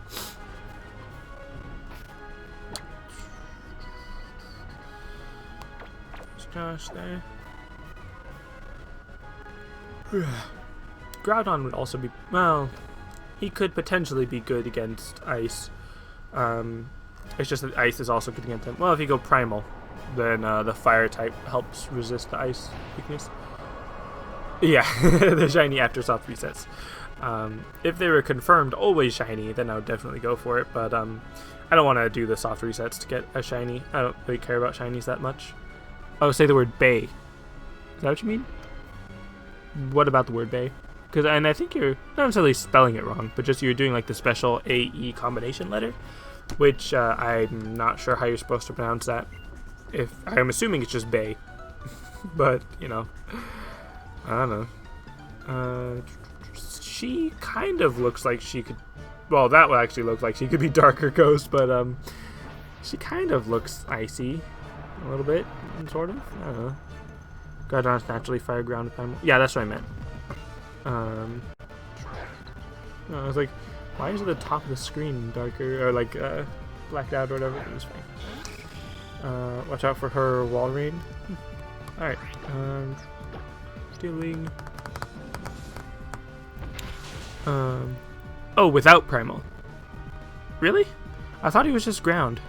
Speaker 1: There's Josh there. Groudon would also be... Well, he could potentially be good against Ice. It's just that Ice is also good against him. Well, if you go Primal, then the Fire type helps resist the Ice weakness. Yeah, the shiny after soft resets. If they were confirmed always shiny, then I would definitely go for it. But I don't want to do the soft resets to get a shiny. I don't really care about shinies that much. Oh, say the word Bay. Is that what you mean? What about the word Bay? And I think you're not necessarily spelling it wrong, but just you're doing like the special AE combination letter, which I'm not sure how you're supposed to pronounce that. If I'm assuming it's just Bay, but you know, I don't know. She kind of looks like she could. Well, that would actually look like she could be Darker Ghost, but she kind of looks icy, a little bit, sort of. I don't know. Groudon's naturally fire, ground, primal. Yeah, that's what I meant. I was like, why is it the top of the screen darker or like blacked out or whatever? It was fine. Watch out for her wall rain. Alright. Stealing. Oh, without primal. Really? I thought he was just ground.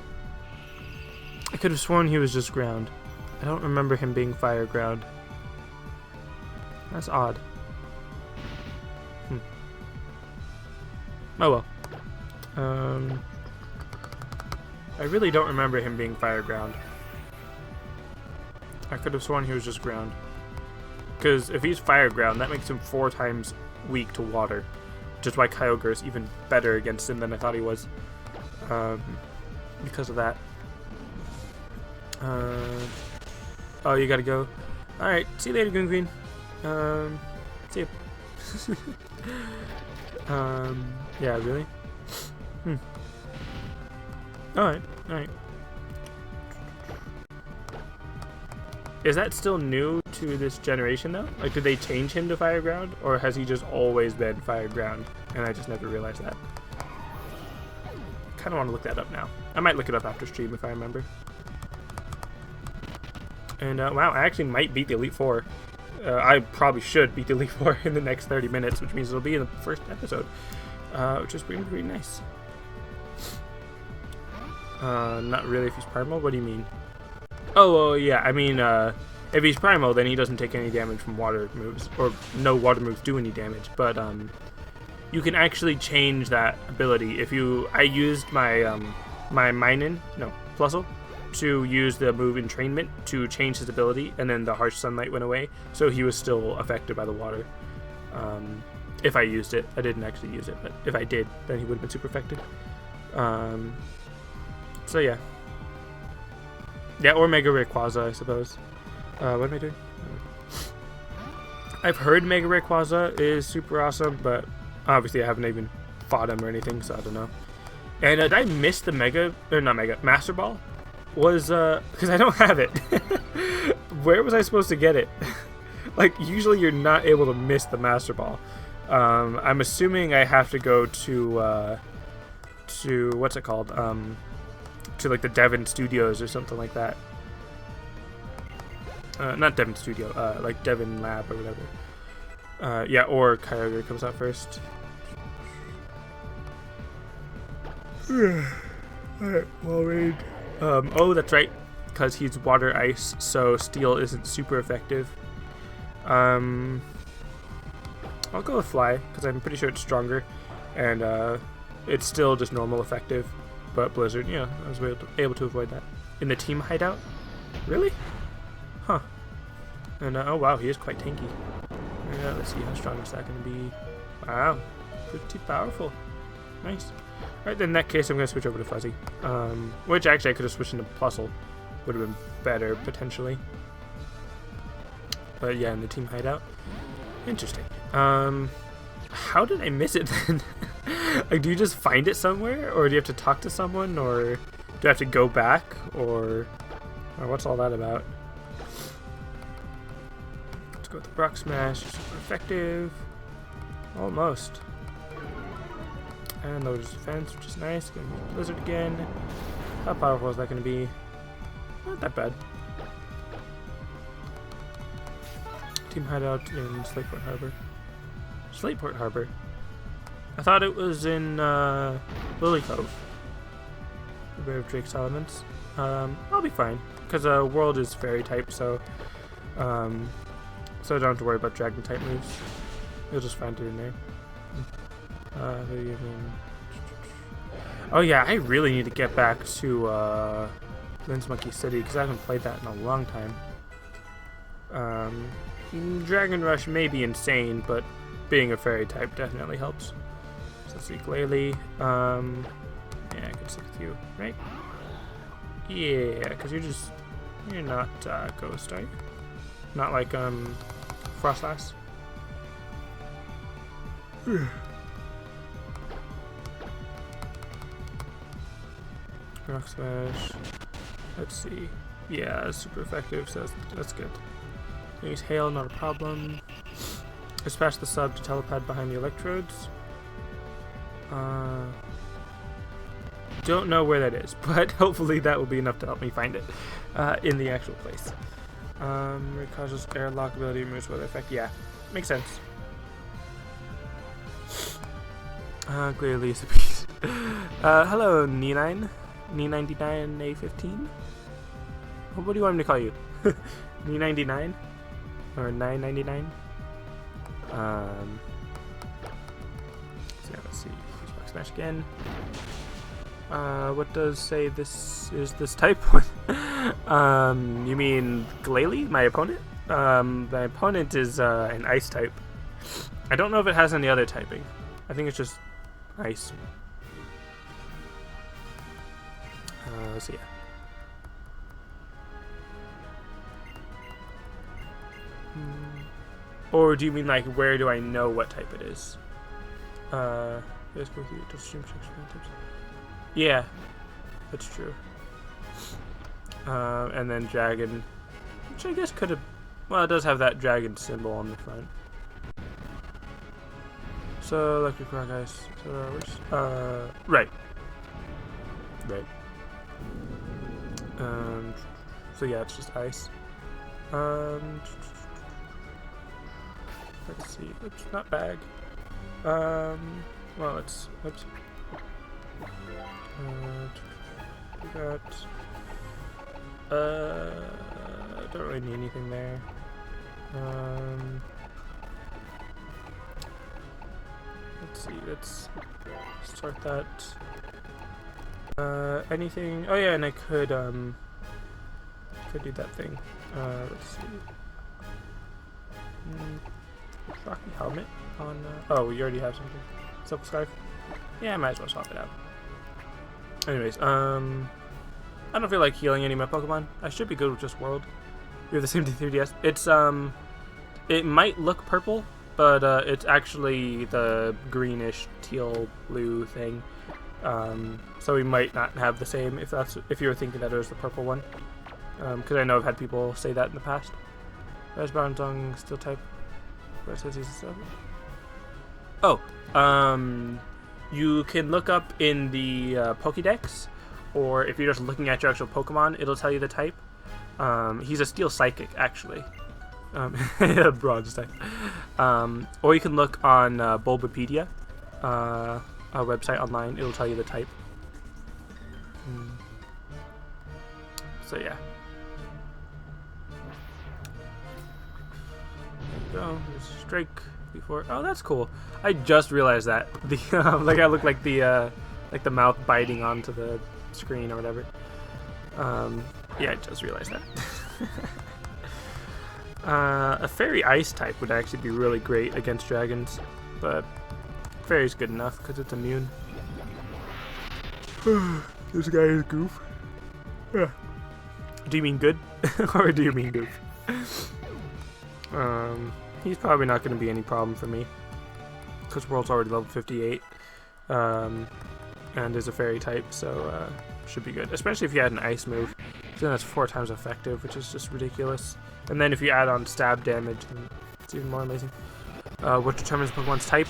Speaker 1: I could have sworn he was just ground. I don't remember him being fire ground. That's odd. Oh well. I really don't remember him being fire ground. I could have sworn he was just ground. Because if he's fire ground, that makes him 4 times weak to water. Which is why Kyogre is even better against him than I thought he was. Because of that. Oh, you gotta go. Alright, see you later, Green. See you. Yeah, really? Alright. Is that still new to this generation, though? Like, did they change him to Fire Ground? Or has he just always been Fire Ground? And I just never realized that. Kind of want to look that up now. I might look it up after stream if I remember. And, wow, I actually might beat the Elite Four. I probably should beat the Elite Four in the next 30 minutes, which means it'll be in the first episode. which is pretty nice. Not really if he's primal. What do you mean? Oh, yeah. I mean, if he's primal, then he doesn't take any damage from water moves, or no water moves do any damage. But you can actually change that ability. I used my my Plusle, to use the move Entrainment to change his ability, and then the harsh sunlight went away, so he was still affected by the water. If I used it, I didn't actually use it, but if I did, then he would have been super affected. So yeah. Yeah, or Mega Rayquaza, I suppose. What am I doing? I've heard Mega Rayquaza is super awesome, but obviously I haven't even fought him or anything, so I don't know. And did I miss the Master Ball? Because I don't have it. Where was I supposed to get it? Like, usually you're not able to miss the Master Ball. I'm assuming I have to go to what's it called? To like the Devon Studios or something like that. Not Devon Studio, like Devon Lab or whatever. Yeah, or Kyogre comes out first. Alright, well read. Oh, that's right, because he's water ice, so steel isn't super effective. I'll go with fly, because I'm pretty sure it's stronger, and it's still just normal effective. But Blizzard, yeah, I was able to avoid that. In the team hideout? Really? Huh. And oh wow, he is quite tanky. Yeah, let's see how strong is that going to be. Wow, pretty powerful. Nice. Alright, then in that case, I'm going to switch over to Fuzzy. Which actually I could have switched into Plusle. Would have been better, potentially. But yeah, in the team hideout. Interesting. How did I miss it then? Like, do you just find it somewhere? Or do you have to talk to someone? Or do I have to go back? Or what's all that about? Let's go with the Brock Smash. Super effective. Almost. And lowers defense, which is nice. Gonna use Blizzard again. How powerful is that going to be? Not that bad. Team hideout in Slateport Harbor. Slateport Harbor? I thought it was in Lily Cove. The Bay of Drake's Elements. I'll be fine, because World is fairy type, so I don't have to worry about dragon type moves. You'll just find it in there. Oh yeah, I really need to get back to Lynn's Monkey City, because I haven't played that in a long time. Dragon Rush may be insane, but being a fairy type definitely helps. So let's see, Glalie. Yeah, I could stick with you, right? Yeah, because you're not Ghost, are you? Not like Frostlass. Rock Smash. Let's see. Yeah, super effective, so that's good. Use Hail, not a problem. Dispatch the sub to telepad behind the electrodes. Don't know where that is, but hopefully that will be enough to help me find it in the actual place. Rayquaza's airlock ability removes weather effect. Yeah, makes sense. Clearly it's a piece. Hello, Knee9. Knee99A15? What do you want me to call you? Knee99? Or 999? So yeah, let's see. Rock Smash again. What does say this is this type? You mean Glalie, my opponent? My opponent is an ice type. I don't know if it has any other typing. I think it's just ice. So yeah. Or do you mean like where do I know what type it is? Yeah, that's true. And then dragon, which I guess could have. Well, it does have that dragon symbol on the front. So electric rock ice. So right. So yeah, it's just ice. Let's see. Oops, not bag. well, let's, oops. We got, don't really need anything there. Let's see, let's start that. Anything, oh yeah, and I could do that thing. Let's see. Rocky helmet on, oh, we already have something. Silk scarf? Yeah, I might as well swap it out. Anyways, I don't feel like healing any of my Pokemon. I should be good with just World. We have the same 3DS. It's, it might look purple, but, it's actually the greenish teal blue thing. So we might not have the same if you were thinking that it was the purple one. Because I know I've had people say that in the past. Res Bronzong Steel type. Where it says he's a Steel. Oh, you can look up in the Pokédex, or if you're just looking at your actual Pokemon, it'll tell you the type. He's a Steel Psychic, actually. Bronze type. Or you can look on Bulbapedia, a website online. It'll tell you the type. So yeah. There you go. There's Strike before. Oh, that's cool. I just realized that the like I look like the mouth biting onto the screen or whatever. Yeah, I just realized that. A Fairy Ice type would actually be really great against dragons, but Fairy's good enough because it's immune. This guy is goof. Yeah. Do you mean good, or do you mean goof? He's probably not going to be any problem for me, because World's already level 58, and is a Fairy type, so should be good. Especially if you add an Ice move, then that's 4 times effective, which is just ridiculous. And then if you add on stab damage, then it's even more amazing. What determines Pokemon's type?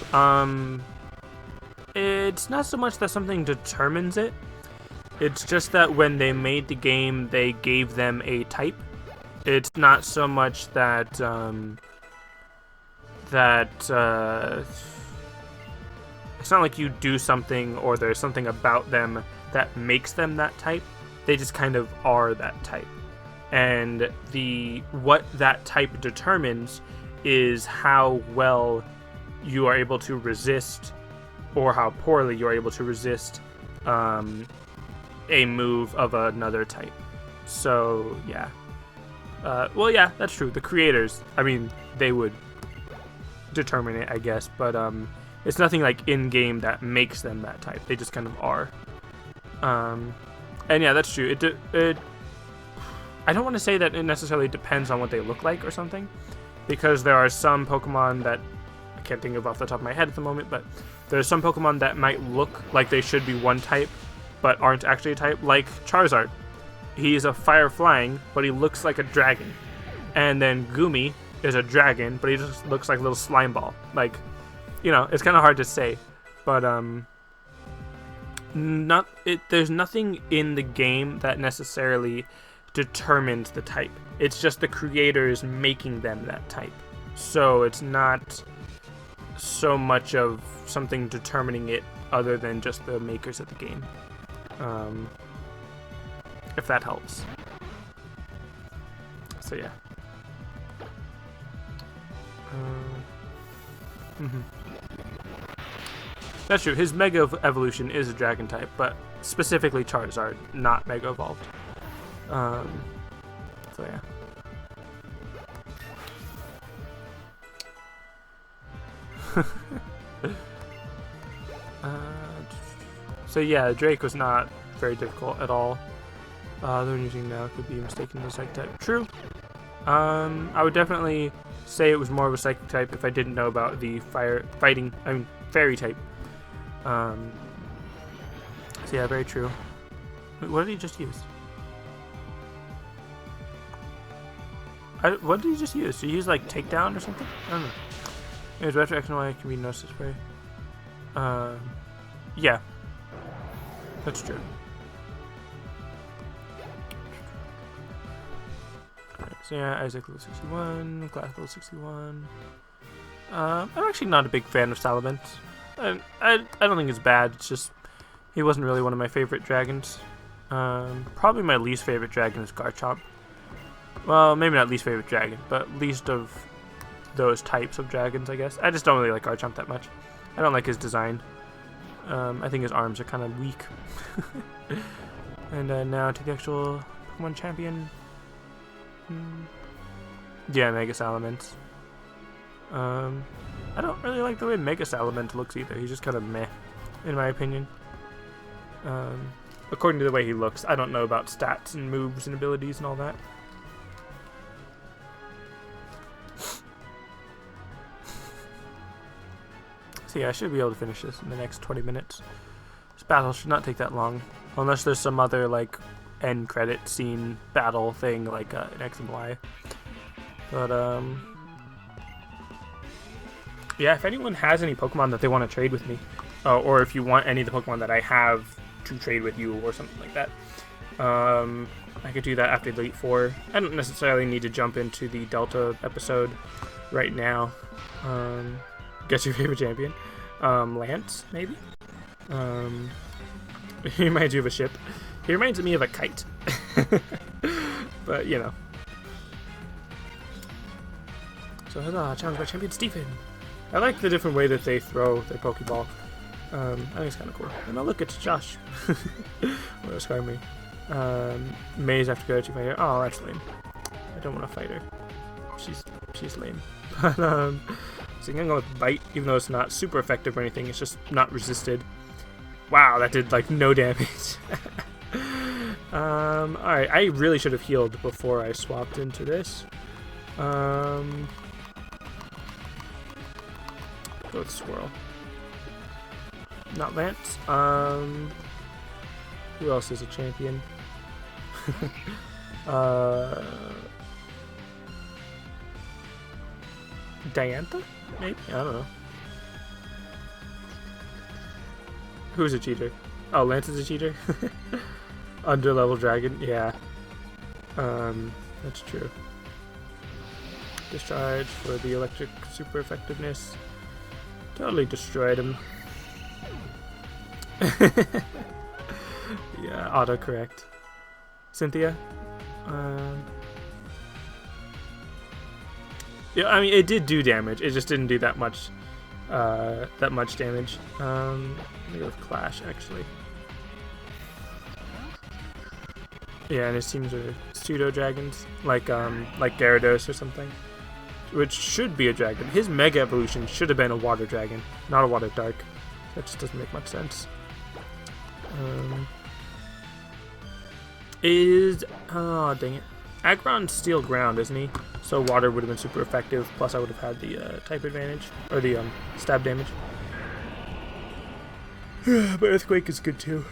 Speaker 1: It's not so much that something determines it. It's just that when they made the game, they gave them a type. It's not so much that it's not like you do something or there's something about them that makes them that type. They just kind of are that type. And what that type determines is how well you are able to resist, or how poorly you are able to resist a move of another type. So yeah. Well, yeah, that's true. The creators, I mean, they would determine it, I guess, but it's nothing like in-game that makes them that type. They just kind of are. And yeah, that's true. I don't want to say that it necessarily depends on what they look like or something, because there are some Pokemon that I can't think of off the top of my head at the moment, but there's some Pokemon that might look like they should be one type, but aren't actually a type, like Charizard. He's a fire flying, but he looks like a dragon. And then Gumi is a dragon, but he just looks like a little slime ball. Like, you know, it's kind of hard to say, but there's nothing in the game that necessarily determines the type. It's just the creators making them that type. So it's not so much of something determining it other than just the makers of the game. If that helps. So yeah. That's true. His Mega Evolution is a Dragon type, but specifically Charizard, not Mega Evolved. So yeah. So yeah, Drake was not very difficult at all. The one using now could be mistaken as a Psychic type. True. I would definitely say it was more of a Psychic type if I didn't know about the Fairy type. So yeah, very true. Wait, what did he just use? What did he just use? Did he use like Takedown or something? I don't know. Anyways, retro X and Y can be noticed this way. Yeah. That's true. Alright, so yeah, Isaac level 61, Glass level 61. I'm actually not a big fan of Salamence. I don't think it's bad. It's just he wasn't really one of my favorite dragons. Probably my least favorite dragon is Garchomp. Well, maybe not least favorite dragon, but least of those types of dragons, I guess. I just don't really like Garchomp that much. I don't like his design. I think his arms are kind of weak. And now to the actual Pokemon champion. Yeah, Mega Salamence. I don't really like the way Mega Salamence looks either. He's just kind of meh, in my opinion. According to the way he looks. I don't know about stats and moves and abilities and all that. So yeah, I should be able to finish this in the next 20 minutes. This battle should not take that long. Unless there's some other, like, end credit scene battle thing, like in X and Y. But, yeah, if anyone has any Pokemon that they want to trade with me, or if you want any of the Pokemon that I have to trade with you or something like that, I could do that after Elite Four. I don't necessarily need to jump into the Delta episode right now. Guess your favorite champion? Lance, maybe? He reminds you of a ship. He reminds me of a kite. But, you know. So, challenged by Champion Stephen. I like the different way that they throw their Pokeball. I think it's kind of cool. And oh, look, it's Josh. What a scar me. Maze have to go to fight her. Oh, that's lame. I don't want to fight her. She's lame. But, so I'm gonna go with Bite, even though it's not super effective or anything. It's just not resisted. Wow, that did like no damage. Alright, I really should have healed before I swapped into this. Go with Swirl. Not Lance. Who else is a champion? Diantha? Maybe? I don't know. Who's a cheater? Oh, Lance is a cheater? Under-level dragon? Yeah. That's true. Discharge for the electric super effectiveness. Totally destroyed him. Yeah, autocorrect. Cynthia? Yeah, I mean, it did do damage. It just didn't do that much damage. Let me go with Clash, actually. Yeah, and his teams are pseudo dragons, like Gyarados or something, which should be a dragon. His Mega Evolution should have been a Water Dragon, not a Water Dark. That just doesn't make much sense. Oh dang it, Aggron's Steel Ground, isn't he? So Water would have been super effective. Plus, I would have had the type advantage or the stab damage. But Earthquake is good too.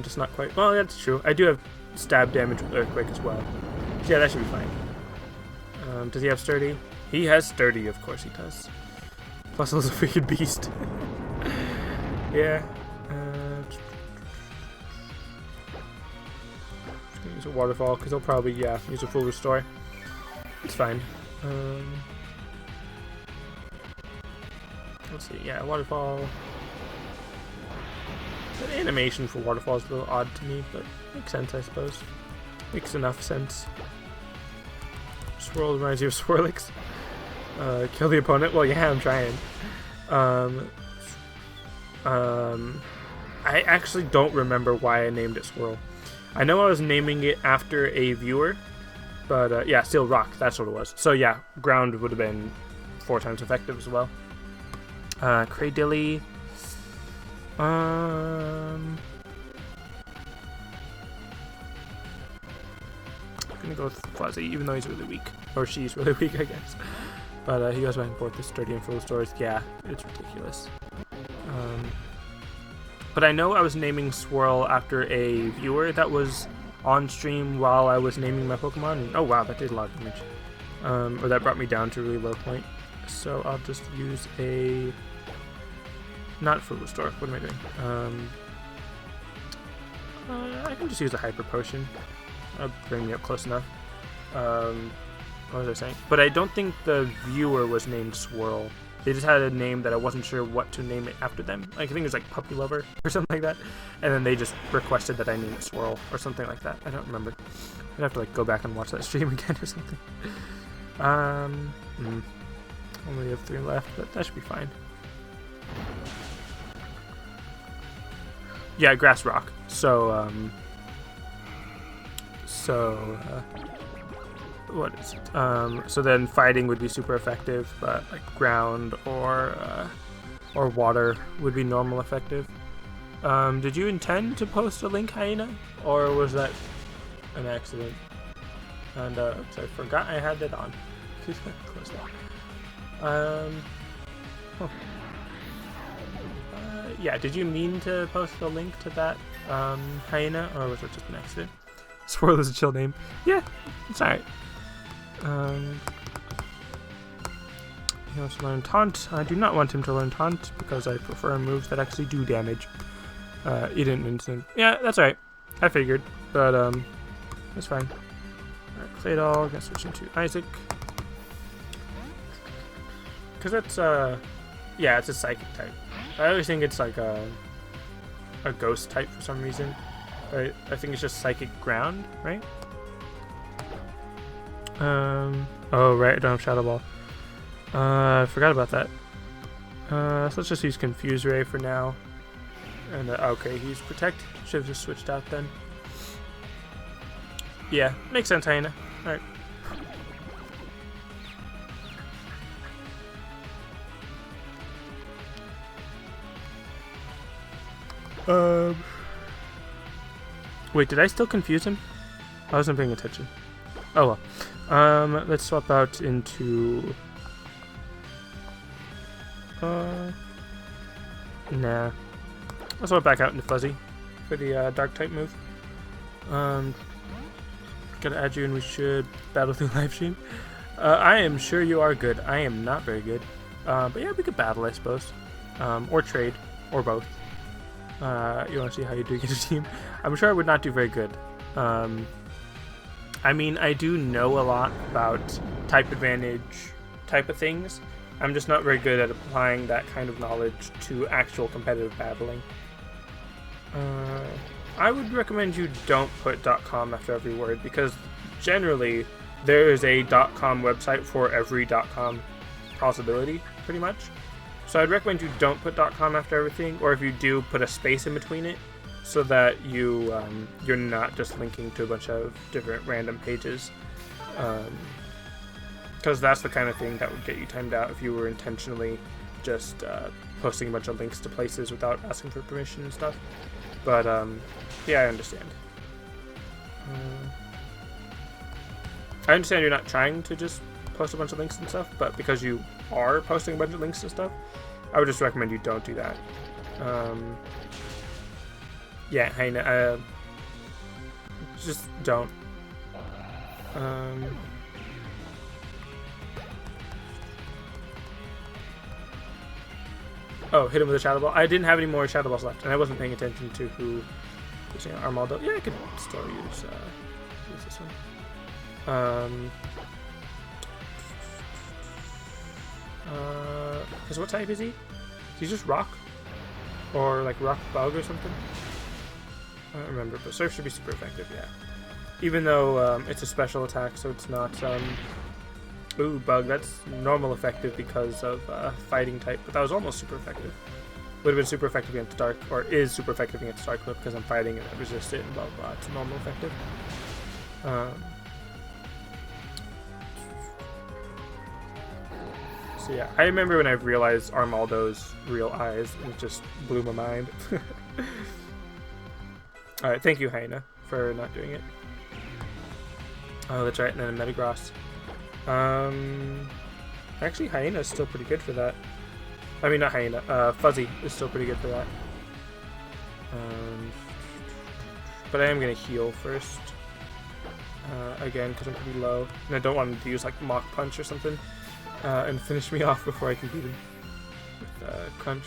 Speaker 1: Just not quite. Well, that's true. I do have stab damage with Earthquake as well. So yeah, that should be fine. Does he have Sturdy? He has Sturdy, of course he does. Plus, he's a freaking beast. Yeah. Just gonna use a Waterfall because he'll probably use a full restore. It's fine. Let's see. Yeah, Waterfall. The animation for Waterfall is a little odd to me, but makes sense, I suppose. Makes enough sense. Swirl reminds you of Swirlix. Kill the opponent? Well, yeah, I'm trying. I actually don't remember why I named it Swirl. I know I was naming it after a viewer, but yeah, Steel Rock, that's what it was. So yeah, Ground would have been 4 times effective as well. Cradilly. I'm gonna go with Quasi, even though he's really weak. Or she's really weak, I guess. But he goes back and forth with Sturdy and full restores. Yeah, it's ridiculous. But I know I was naming Swirl after a viewer that was on stream while I was naming my Pokemon. And, oh wow, that did a lot of damage. Or that brought me down to a really low point. So I'll just use a... Not full restore. What am I doing? I can just use a Hyper Potion. That'll bring me up close enough. What was I saying? But I don't think the viewer was named Swirl. They just had a name that I wasn't sure what to name it after them. Like, I think it was like Puppy Lover or something like that. And then they just requested that I name it Swirl or something like that. I don't remember. I'd have to like go back and watch that stream again or something. Only have 3 left, but that should be fine. Yeah, Grass Rock. So, what is it? So then fighting would be super effective, but like ground or water would be normal effective. Did you intend to post a link, Hyena, or was that an accident? And so I forgot I had that on. Close that. Yeah, did you mean to post a link to that, Hyena, or was it just an accident? Swirl is a chill name. Yeah, it's alright. He wants to learn Taunt. I do not want him to learn Taunt because I prefer moves that actually do damage. Eat an instant. Yeah, that's alright. I figured, but that's fine. Alright, Claydol, gonna switch into Isaac. Because that's, yeah, it's a psychic type. I always think it's like a ghost type for some reason. I think it's just psychic ground, right? Oh, right, I don't have Shadow Ball. I forgot about that. So let's just use Confuse Ray for now. And, okay, he's Protect. Should have just switched out then. Yeah, makes sense, Hyena. Alright. Wait, did I still confuse him? I wasn't paying attention. Oh well. Let's swap out into... Nah. I'll swap back out into Fuzzy for the Dark type move. Gotta add you and we should battle through live stream. I am sure you are good. I am not very good. But yeah, we could battle, I suppose. Or trade, or both. You want to see how you do get a team? I'm sure I would not do very good. I mean, I do know a lot about type advantage type of things. I'm just not very good at applying that kind of knowledge to actual competitive battling. I would recommend you don't put .com after every word, because generally there is a .com website for every .com possibility, pretty much. So I'd recommend you don't put .com after everything, or if you do, put a space in between it, so that you you're not just linking to a bunch of different random pages, because that's the kind of thing that would get you timed out if you were intentionally just posting a bunch of links to places without asking for permission and stuff. But yeah, I understand. I understand you're not trying to just post a bunch of links and stuff, but because you are posting a bunch of links and stuff, I would just recommend you don't do that. Yeah, Hyena, just don't. Oh, hit him with a Shadow Ball. I didn't have any more Shadow Balls left, and I wasn't paying attention to who was using Armaldo. Yeah, I could still use this one. Because what type is he? He's just Rock? Or like Rock Bug or something? I don't remember, but Surf should be super effective, yeah. Even though it's a special attack, so it's not... Ooh, Bug, that's normal effective because of fighting type, but that was almost super effective. Would have been super effective against Dark, or is super effective against Dark Whip because I'm fighting and I resist it and blah blah blah. It's normal effective. So yeah, I remember when I realized Armaldo's real eyes, and it just blew my mind. Alright, thank you, Hyena, for not doing it. Oh, that's right, and then a Metagross. Actually, Hyena is still pretty good for that. I mean, not Hyena, Fuzzy is still pretty good for that. But I am going to heal first. Again, because I'm pretty low. And I don't want him to use, like, Mach Punch or something. And finish me off before I can beat him. With, Crunch.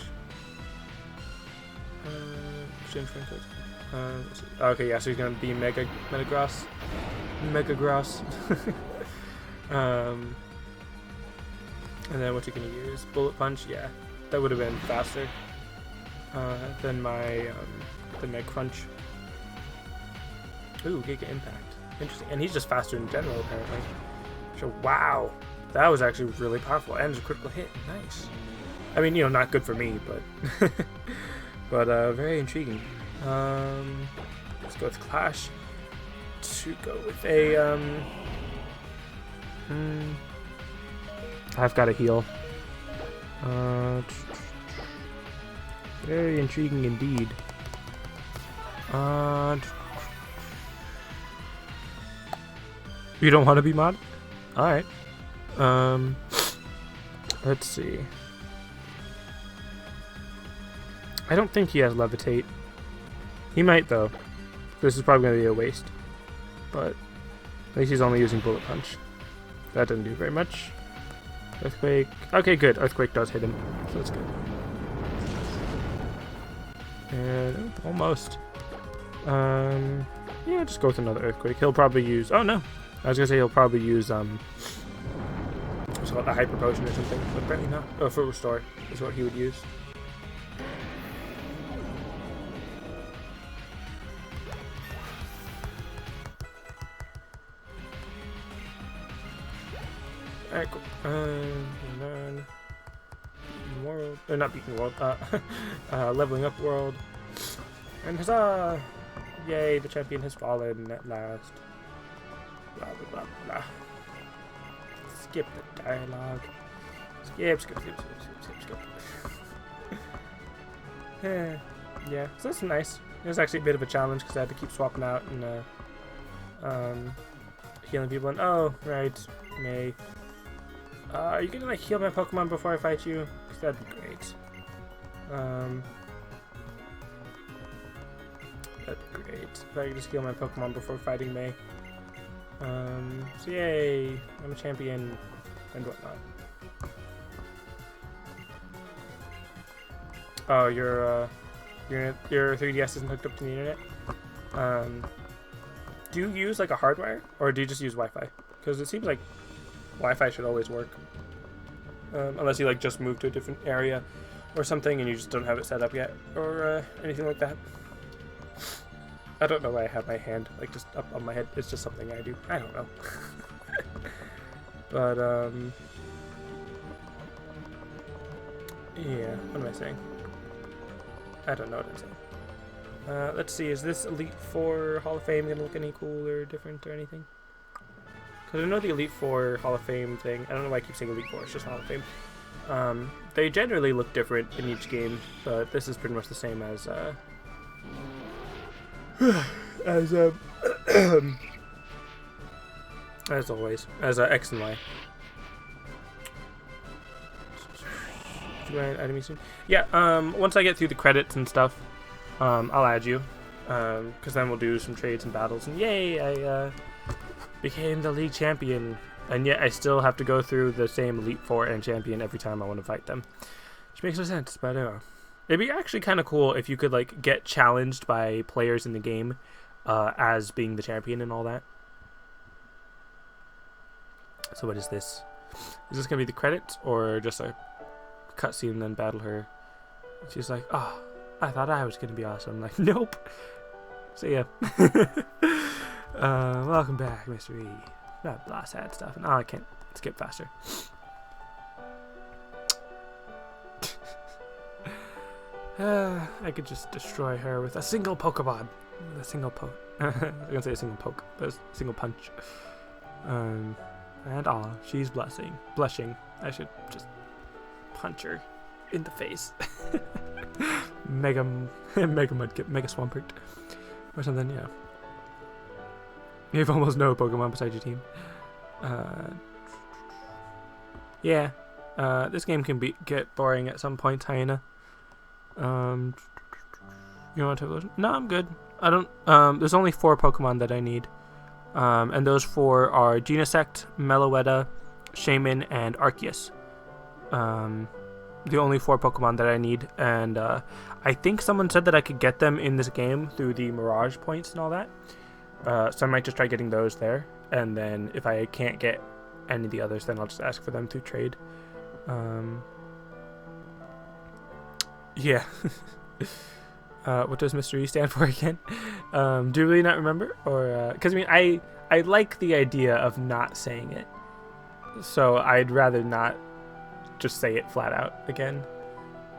Speaker 1: Okay, yeah, so he's going to be Metagross. And then what you can use? Bullet Punch, yeah. That would have been faster than my Crunch. Ooh, Giga Impact. Interesting. And he's just faster in general, apparently. So, wow. That was actually really powerful. And it's a critical hit. Nice. I mean, you know, not good for me, but... but, very intriguing. Let's go with Clash. To go with a, I've got to heal. Very intriguing indeed. You don't want to be mod? Alright. Let's see. I don't think he has Levitate. He might, though. This is probably going to be a waste. But at least he's only using Bullet Punch. That didn't do very much. Earthquake. Okay, good. Earthquake does hit him. So that's good. And almost. Yeah, just go with another Earthquake. He'll probably use... Oh, no. I was going to say he'll probably use, what's it called? A Hyper Potion or something. But apparently not. Oh, for Restore is what he would use. Alright, cool. And then Beaten World, or not Beaten World, Leveling Up World. And huzzah! Yay, the champion has fallen at last. Blah blah blah blah. Skip the dialogue. Skip. Yeah, so that's nice. It was actually a bit of a challenge because I had to keep swapping out and healing people. And oh, right, May. Are you gonna like heal my Pokemon before I fight you? Cause that'd be great. That'd be great if I could just heal my Pokemon before fighting May. So yay, I'm a champion and whatnot. Oh, your 3DS isn't hooked up to the internet. Do you use like a hardwire or do you just use Wi-Fi? Because it seems like Wi-Fi should always work. Unless you like just moved to a different area or something and you just don't have it set up yet or anything like that. I don't know why I have my hand like just up on my head. It's just something I do. I don't know. But yeah, what am I saying? I don't know what I'm saying. Let's see, is this Elite Four Hall of Fame gonna look any cool or different or anything? Because I know the Elite Four Hall of Fame thing, I don't know why I keep saying Elite Four, it's just Hall of Fame. They generally look different in each game, but this is pretty much the same as, as always, as X and Y. Do I add me soon? Yeah, once I get through the credits and stuff, I'll add you, because then we'll do some trades and battles, and yay, I, became the league champion, and yet I still have to go through the same Elite Four and champion every time I want to fight them, which makes no sense. But it'd be actually kind of cool if you could like get challenged by players in the game as being the champion and all that. So what is this? Is this gonna be the credits or just a cutscene and then battle her? She's like, oh, I thought I was gonna be awesome. Like, nope. See ya. Welcome back, Mr. E. Blah, blah, sad stuff. And I can't skip faster. I could just destroy her with a single Pokemon. With a single poke. I was gonna say a single poke, but a single punch. And she's blushing. I should just punch her in the face. Mega Mudkip, Mega Swampert. Or something, yeah. You have almost no Pokemon beside your team. Yeah. This game can get boring at some point, Hyena. You want to take a No, I'm good. I don't. There's only 4 Pokemon that I need. And those 4 are Genesect, Meloetta, Shaman, and Arceus. The only 4 Pokemon that I need. And I think someone said that I could get them in this game through the Mirage points and all that. So I might just try getting those there, and then if I can't get any of the others, then I'll just ask for them through trade. Yeah. What does Mr. E stand for again? Do you really not remember? Or because I mean, I like the idea of not saying it, so I'd rather not just say it flat out again.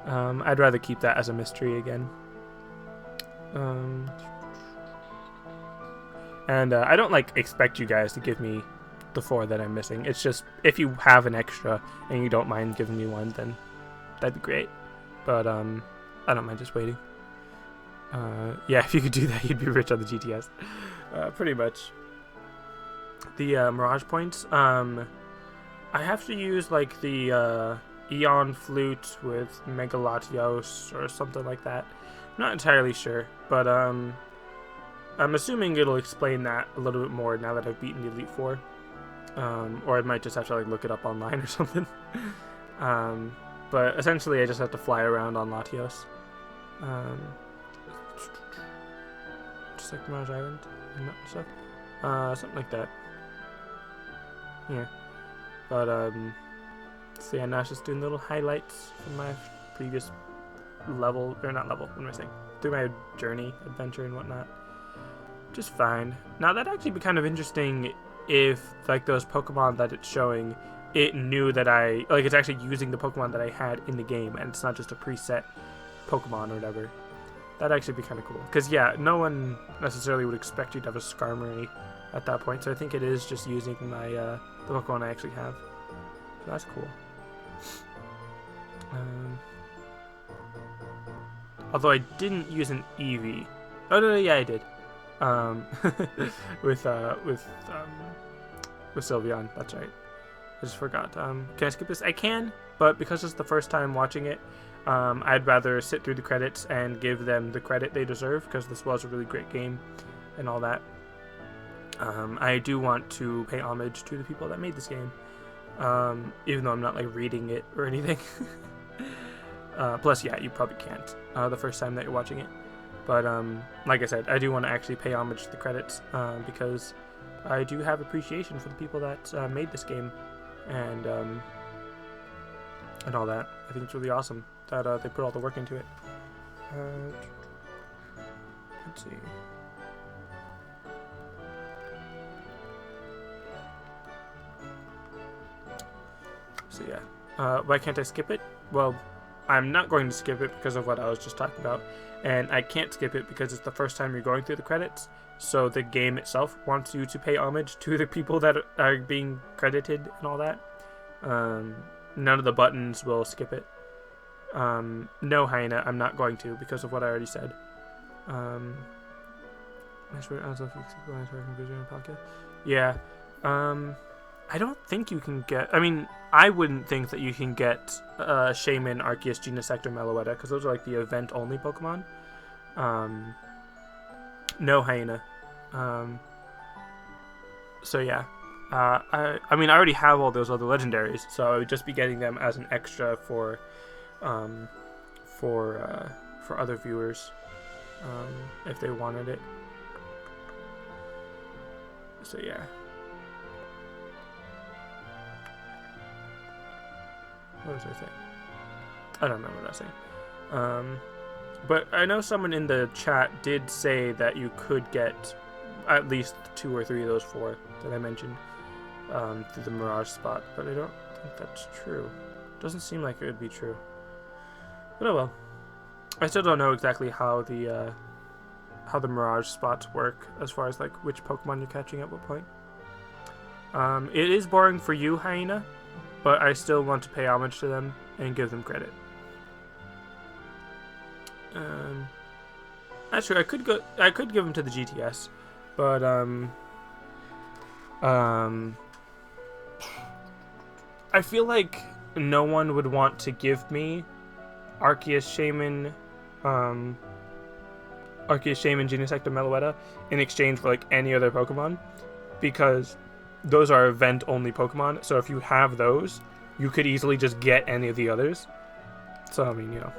Speaker 1: I'd rather keep that as a mystery again. And I don't like expect you guys to give me the 4 that I'm missing. It's just if you have an extra and you don't mind giving me one, then that'd be great. But I don't mind just waiting. Yeah, if you could do that, you'd be rich on the GTS. Pretty much. The Mirage points. I have to use like the Eon Flute with Megalatios or something like that. I'm not entirely sure, but I'm assuming it'll explain that a little bit more now that I've beaten the Elite Four. Or I might just have to like look it up online or something. But essentially I just have to fly around on Latios. Just like Mirage Island and that stuff. Something like that. Yeah. But so yeah, now it's just doing little highlights from my previous level, or not level, what am I saying? Through my journey, adventure and whatnot. Just fine. Now that'd actually be kind of interesting if like those Pokemon that it's showing, it knew that it's actually using the Pokemon that I had in the game and it's not just a preset Pokemon or whatever. That'd actually be kind of cool. Because yeah, no one necessarily would expect you to have a Skarmory at that point, so I think it is just using my the Pokemon I actually have. So that's cool. Although I didn't use an Eevee. Oh no, yeah, I did. With Sylveon, that's right. I just forgot. Can I skip this? I can, but because it's the first time watching it, I'd rather sit through the credits and give them the credit they deserve, because this was a really great game and all that. I do want to pay homage to the people that made this game, even though I'm not like reading it or anything. Plus, yeah, you probably can't the first time that you're watching it. But like I said, I do want to actually pay homage to the credits because I do have appreciation for the people that made this game and all that. I think it's really awesome that they put all the work into it. Let's see. So yeah, why can't I skip it? Well, I'm not going to skip it because of what I was just talking about, and I can't skip it because it's the first time you're going through the credits, so the game itself wants you to pay homage to the people that are being credited and all that. None of the buttons will skip it. No, Hyena, I'm not going to because of what I already said. Yeah. I don't think you can get... I mean, I wouldn't think that you can get Shaman, Arceus, Genesect, or Meloetta, because those are like the event-only Pokemon. No, Hyena. So yeah. I mean, I already have all those other legendaries, so I would just be getting them as an extra for other viewers, if they wanted it. So yeah. What was I saying? I don't remember what I was saying. But I know someone in the chat did say that you could get at least 2 or 3 of those 4 that I mentioned through the Mirage spot, but I don't think that's true. Doesn't seem like it would be true. But oh well. I still don't know exactly how the Mirage spots work as far as like which Pokemon you're catching at what point. It is boring for you, Hyena, but I still want to pay homage to them and give them credit. That's true. I could give them to the GTS, but I feel like no one would want to give me Arceus, Shaman, Genesect, and Meloetta in exchange for like any other Pokemon, because those are event-only Pokemon. So if you have those, you could easily just get any of the others. So I mean, you know.